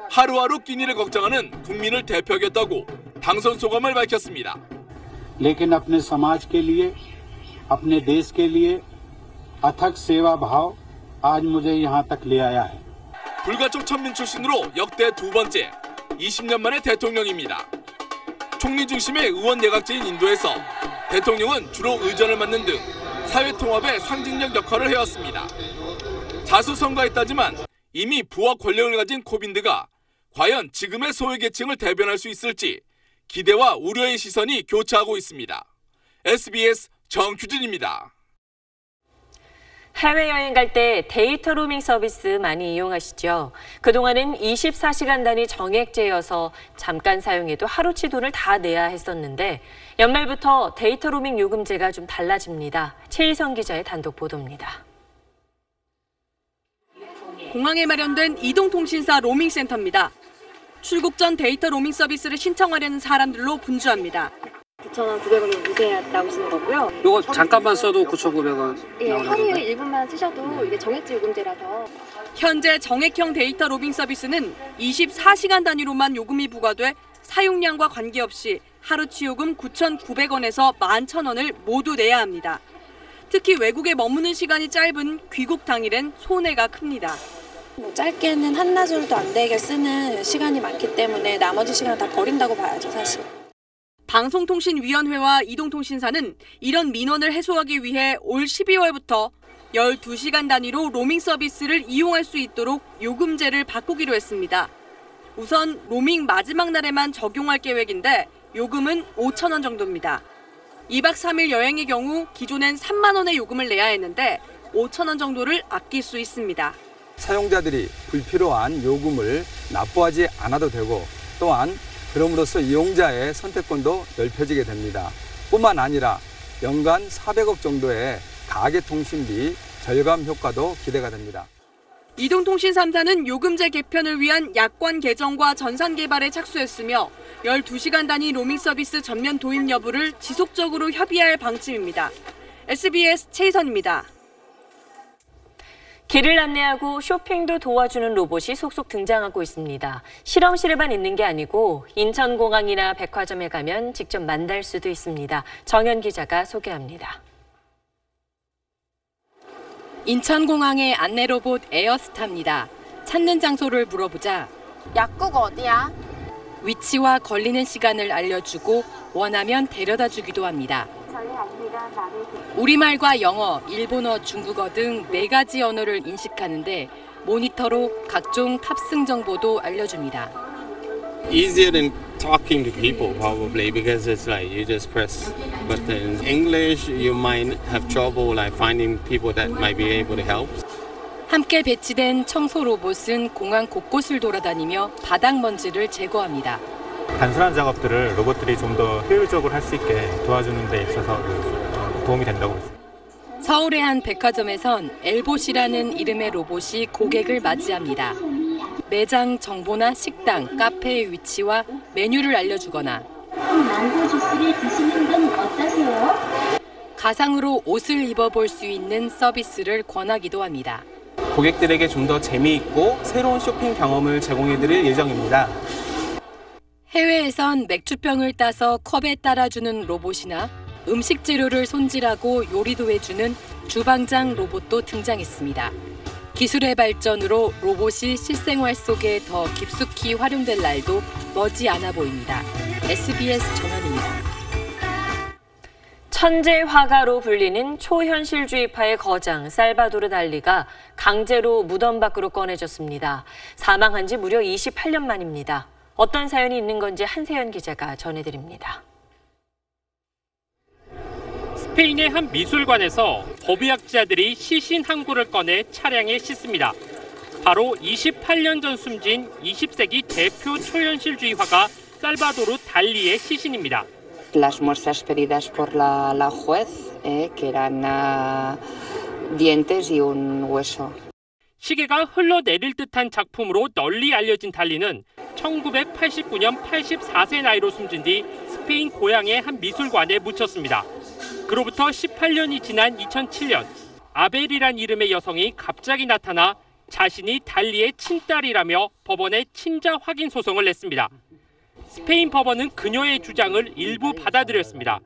하루하루 끼니를 걱정하는 국민을 대표하겠다고 당선 소감을 밝혔습니다. लेकिन अपने समाज के लिए, अपने देश के लिए अथक सेवा भाव आज मुझे यहाँ तक ले आया है. 불가촉 천민 출신으로 역대 두 번째, 20년 만에 대통령입니다. 총리 중심의 의원 내각제인 인도에서 대통령은 주로 의전을 맡는 등 사회 통합의 상징적 역할을 해왔습니다. 자수성가했다지만 이미 부와 권력을 가진 코빈드가 과연 지금의 소외계층을 대변할 수 있을지 기대와 우려의 시선이 교차하고 있습니다. SBS 정규진입니다. 해외여행 갈 때 데이터 로밍 서비스 많이 이용하시죠? 그동안은 24시간 단위 정액제여서 잠깐 사용해도 하루치 돈을 다 내야 했었는데 연말부터 데이터 로밍 요금제가 좀 달라집니다. 최희성 기자의 단독 보도입니다. 공항에 마련된 이동통신사 로밍센터입니다. 출국 전 데이터 로밍 서비스를 신청하려는 사람들로 분주합니다. 9,000원, 900원을 무제한 나오시는 거고요. 이거 잠깐만 써도 9,900원. 예, 하루에 1분만 쓰셔도 이게 정액제 요금제라서. 현재 정액형 데이터 로밍 서비스는 24시간 단위로만 요금이 부과돼 사용량과 관계없이 하루치 요금 9,900원에서 11,000원을 모두 내야 합니다. 특히 외국에 머무는 시간이 짧은 귀국 당일엔 손해가 큽니다. 짧게는 한나절도 안 되게 쓰는 시간이 많기 때문에 나머지 시간을 다 버린다고 봐야죠, 사실. 방송통신위원회와 이동통신사는 이런 민원을 해소하기 위해 올 12월부터 12시간 단위로 로밍 서비스를 이용할 수 있도록 요금제를 바꾸기로 했습니다. 우선 로밍 마지막 날에만 적용할 계획인데 요금은 5,000원 정도입니다. 2박 3일 여행의 경우 기존엔 3만 원의 요금을 내야 했는데 5,000원 정도를 아낄 수 있습니다. 사용자들이 불필요한 요금을 납부하지 않아도 되고 또한 그럼으로써 이용자의 선택권도 넓혀지게 됩니다. 뿐만 아니라 연간 400억 정도의 가계통신비 절감 효과도 기대가 됩니다. 이동통신 3사는 요금제 개편을 위한 약관 개정과 전산 개발에 착수했으며 12시간 단위 로밍 서비스 전면 도입 여부를 지속적으로 협의할 방침입니다. SBS 최희선입니다. 길을 안내하고 쇼핑도 도와주는 로봇이 속속 등장하고 있습니다. 실험실에만 있는 게 아니고 인천공항이나 백화점에 가면 직접 만날 수도 있습니다. 정현 기자가 소개합니다. 인천공항의 안내 로봇 에어스타입니다. 찾는 장소를 물어보자 약국 어디야? 위치와 걸리는 시간을 알려주고 원하면 데려다 주기도 합니다. 우리말과 영어, 일본어, 중국어 등 4가지 언어를 인식하는데 모니터로 각종 탑승 정보도 알려줍니다. Easier than talking to people probably because it's like you just press. But in English you might have trouble like finding people that might be able to help. 함께 배치된 청소 로봇은 공항 곳곳을 돌아다니며 바닥 먼지를 제거합니다. 단순한 작업들을 로봇들이 좀 더 효율적으로 할 수 있게 도와주는 데 있어서 도움이 된다고 했습니다. 서울의 한 백화점에선 엘봇이라는 이름의 로봇이 고객을 맞이합니다. 매장 정보나 식당, 카페의 위치와 메뉴를 알려주거나 망고 주스를 드시는 건 어떠세요? 가상으로 옷을 입어볼 수 있는 서비스를 권하기도 합니다. 고객들에게 좀 더 재미있고 새로운 쇼핑 경험을 제공해드릴 예정입니다. 해외에선 맥주병을 따서 컵에 따라주는 로봇이나 음식 재료를 손질하고 요리도 해주는 주방장 로봇도 등장했습니다. 기술의 발전으로 로봇이 실생활 속에 더 깊숙이 활용될 날도 머지않아 보입니다. SBS 정원입니다. 천재 화가로 불리는 초현실주의파의 거장 살바도르 달리가 강제로 무덤 밖으로 꺼내졌습니다. 사망한 지 무려 28년 만입니다. 어떤 사연이 있는 건지 한세연 기자가 전해드립니다. 스페인의 한 미술관에서 법의학자들이 시신 한 구를 꺼내 차량에 싣습니다. 바로 28년 전 숨진 20세기 대표 초현실주의 화가 살바도르 달리의 시신입니다. Las muestras pedidas por la juez, que eran dientes y un hueso. 시계가 흘러내릴 듯한 작품으로 널리 알려진 달리는 1989년 84세 나이로 숨진 뒤 스페인 고향의 한 미술관에 묻혔습니다. 그로부터 18년이 지난 2007년 아벨이란 이름의 여성이 갑자기 나타나 자신이 달리의 친딸이라며 법원에 친자 확인 소송을 냈습니다. 스페인 법원은 그녀의 주장을 일부 받아들였습니다.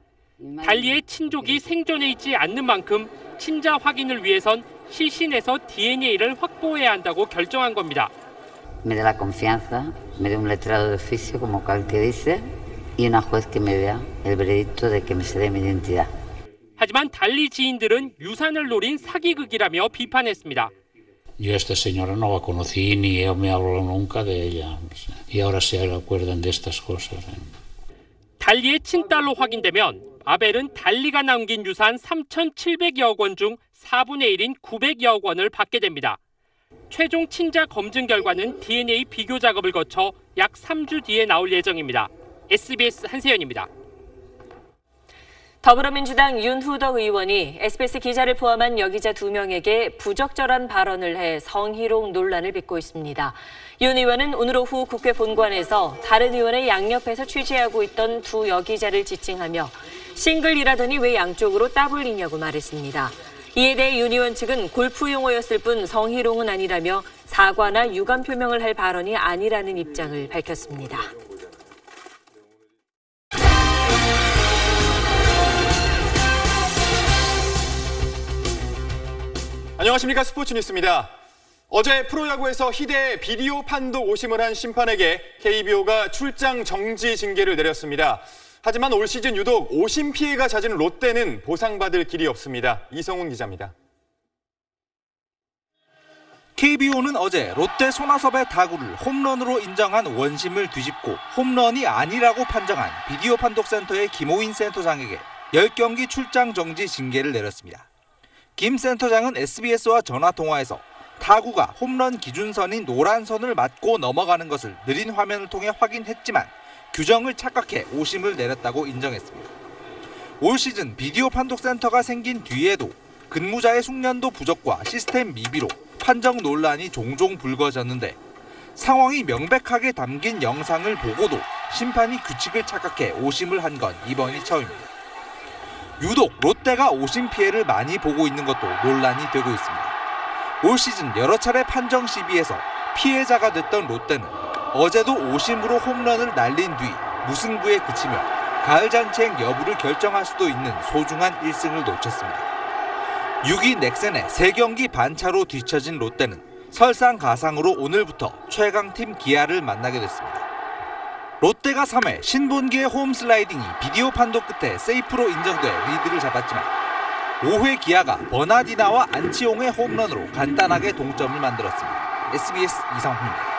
달리의 친족이 생존해 있지 않는 만큼 친자 확인을 위해선 시신에서 DNA를 확보해야 한다고 결정한 겁니다. Me da la confianza, me da un letrado de oficio como que dice y una juez que me da el veredicto de que me se dé mi identidad. 하지만 달리 지인들은 유산을 노린 사기극이라며 비판했습니다. Yo a esta señora no la conocí ni me habló nunca de ella. Y ahora se acuerdan de estas cosas. 달리의 친딸로 확인되면 아벨은 달리가 남긴 유산 3,700여억 원 중 4분의 1인 900여억 원을 받게 됩니다. 최종 친자 검증 결과는 DNA 비교 작업을 거쳐 약 3주 뒤에 나올 예정입니다. SBS 한세연입니다. 더불어민주당 윤후덕 의원이 SBS 기자를 포함한 여기자 2명에게 부적절한 발언을 해 성희롱 논란을 빚고 있습니다. 윤 의원은 오늘 오후 국회 본관에서 다른 의원의 양옆에서 취재하고 있던 두 여기자를 지칭하며 싱글이라더니 왜 양쪽으로 따블리냐고 말했습니다. 이에 대해 윤 의원 측은 골프 용어였을 뿐 성희롱은 아니라며 사과나 유감 표명을 할 발언이 아니라는 입장을 밝혔습니다. 안녕하십니까. 스포츠 뉴스입니다. 어제 프로야구에서 희대의 비디오 판독 오심을 한 심판에게 KBO가 출장 정지 징계를 내렸습니다. 하지만 올 시즌 유독 오심 피해가 잦은 롯데는 보상받을 길이 없습니다. 이성훈 기자입니다. KBO는 어제 롯데 손아섭의 타구를 홈런으로 인정한 원심을 뒤집고 홈런이 아니라고 판정한 비디오 판독센터의 김호인 센터장에게 10경기 출장 정지 징계를 내렸습니다. 김 센터장은 SBS와 전화통화에서 타구가 홈런 기준선인 노란 선을 맞고 넘어가는 것을 느린 화면을 통해 확인했지만 규정을 착각해 오심을 내렸다고 인정했습니다. 올 시즌 비디오 판독센터가 생긴 뒤에도 근무자의 숙련도 부족과 시스템 미비로 판정 논란이 종종 불거졌는데 상황이 명백하게 담긴 영상을 보고도 심판이 규칙을 착각해 오심을 한 건 이번이 처음입니다. 유독 롯데가 오심 피해를 많이 보고 있는 것도 논란이 되고 있습니다. 올 시즌 여러 차례 판정 시비에서 피해자가 됐던 롯데는 어제도 오심으로 홈런을 날린 뒤 무승부에 그치며 가을 잔치행 여부를 결정할 수도 있는 소중한 1승을 놓쳤습니다. 6위 넥센의 3경기 반차로 뒤처진 롯데는 설상가상으로 오늘부터 최강팀 기아를 만나게 됐습니다. 롯데가 3회 신본기의 홈슬라이딩이 비디오 판독 끝에 세이프로 인정돼 리드를 잡았지만 5회 기아가 버나디나와 안치홍의 홈런으로 간단하게 동점을 만들었습니다. SBS 이상훈입니다.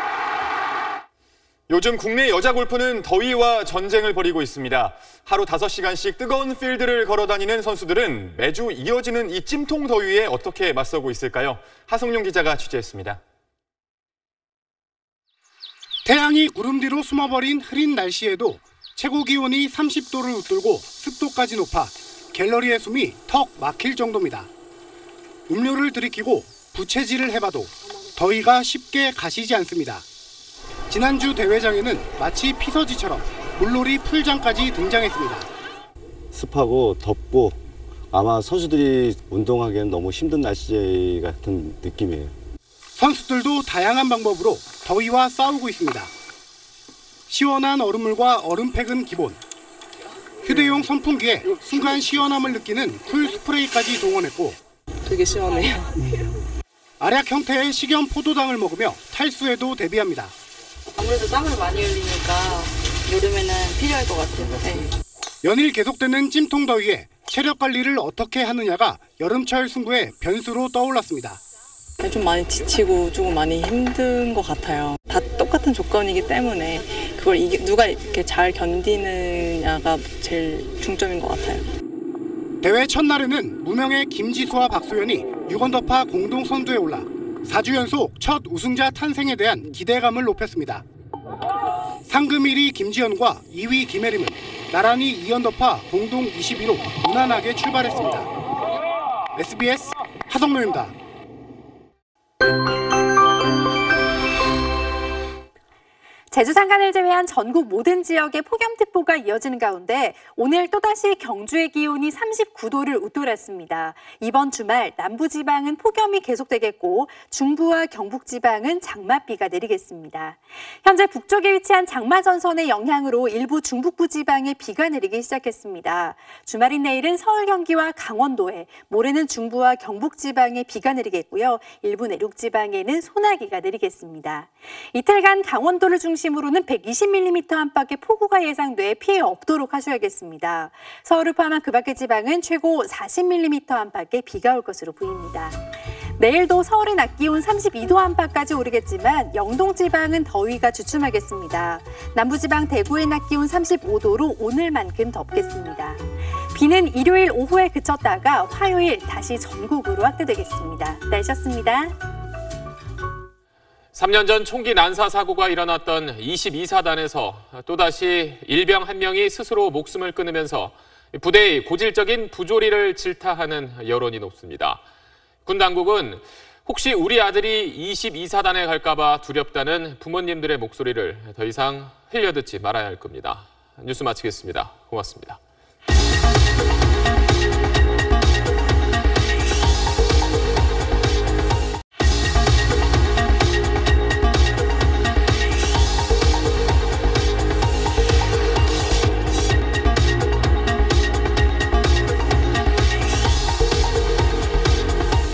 요즘 국내 여자 골프는 더위와 전쟁을 벌이고 있습니다. 하루 5시간씩 뜨거운 필드를 걸어다니는 선수들은 매주 이어지는 이 찜통 더위에 어떻게 맞서고 있을까요? 하성룡 기자가 취재했습니다. 태양이 구름 뒤로 숨어버린 흐린 날씨에도 최고 기온이 30도를 웃돌고 습도까지 높아 갤러리의 숨이 턱 막힐 정도입니다. 음료를 들이키고 부채질을 해봐도 더위가 쉽게 가시지 않습니다. 지난주 대회장에는 마치 피서지처럼 물놀이 풀장까지 등장했습니다. 습하고 덥고 아마 선수들이 운동하기엔 너무 힘든 날씨 같은 느낌이에요. 선수들도 다양한 방법으로 더위와 싸우고 있습니다. 시원한 얼음물과 얼음팩은 기본, 휴대용 선풍기에 순간 시원함을 느끼는 쿨 스프레이까지 동원했고 되게 시원해요. 알약 형태의 식염 포도당을 먹으며 탈수에도 대비합니다. 아무래도 땀을 많이 흘리니까 여름에는 필요할 것 같아요. 네. 연일 계속되는 찜통 더위에 체력 관리를 어떻게 하느냐가 여름철 승부의 변수로 떠올랐습니다. 좀 많이 지치고 조금 많이 힘든 것 같아요. 다 똑같은 조건이기 때문에 그걸 누가 이렇게 잘 견디느냐가 제일 중점인 것 같아요. 대회 첫날에는 무명의 김지수와 박소연이 6언더파 공동 선두에 올라 4주 연속 첫 우승자 탄생에 대한 기대감을 높였습니다. 상금 1위 김지연과 2위 김혜림은 나란히 2언더파 공동 21호 무난하게 출발했습니다. SBS 하성노입니다. 제주 산간을 제외한 전국 모든 지역에 폭염특보가 이어지는 가운데 오늘 또다시 경주의 기온이 39도를 웃돌았습니다. 이번 주말 남부지방은 폭염이 계속되겠고 중부와 경북지방은 장맛비가 내리겠습니다. 현재 북쪽에 위치한 장마전선의 영향으로 일부 중북부 지방에 비가 내리기 시작했습니다. 주말인 내일은 서울, 경기와 강원도에, 모레는 중부와 경북지방에 비가 내리겠고요. 일부 내륙지방에는 소나기가 내리겠습니다. 이틀간 강원도를 중심으로는 120mm 안팎의 폭우가 예상돼 피해 없도록 하셔야겠습니다. 서울을 포함한 그 밖의 지방은 최고 40mm 안팎의 비가 올 것으로 보입니다. 내일도 서울의 낮 기온 32도 안팎까지 오르겠지만 영동 지방은 더위가 주춤하겠습니다. 남부지방 대구의 낮 기온 35도로 오늘만큼 덥겠습니다. 비는 일요일 오후에 그쳤다가 화요일 다시 전국으로 확대되겠습니다. 날씨였습니다. 3년 전 총기 난사 사고가 일어났던 22사단에서 또다시 일병 한 명이 스스로 목숨을 끊으면서 부대의 고질적인 부조리를 질타하는 여론이 높습니다. 군 당국은 혹시 우리 아들이 22사단에 갈까 봐 두렵다는 부모님들의 목소리를 더 이상 흘려듣지 말아야 할 겁니다. 뉴스 마치겠습니다. 고맙습니다.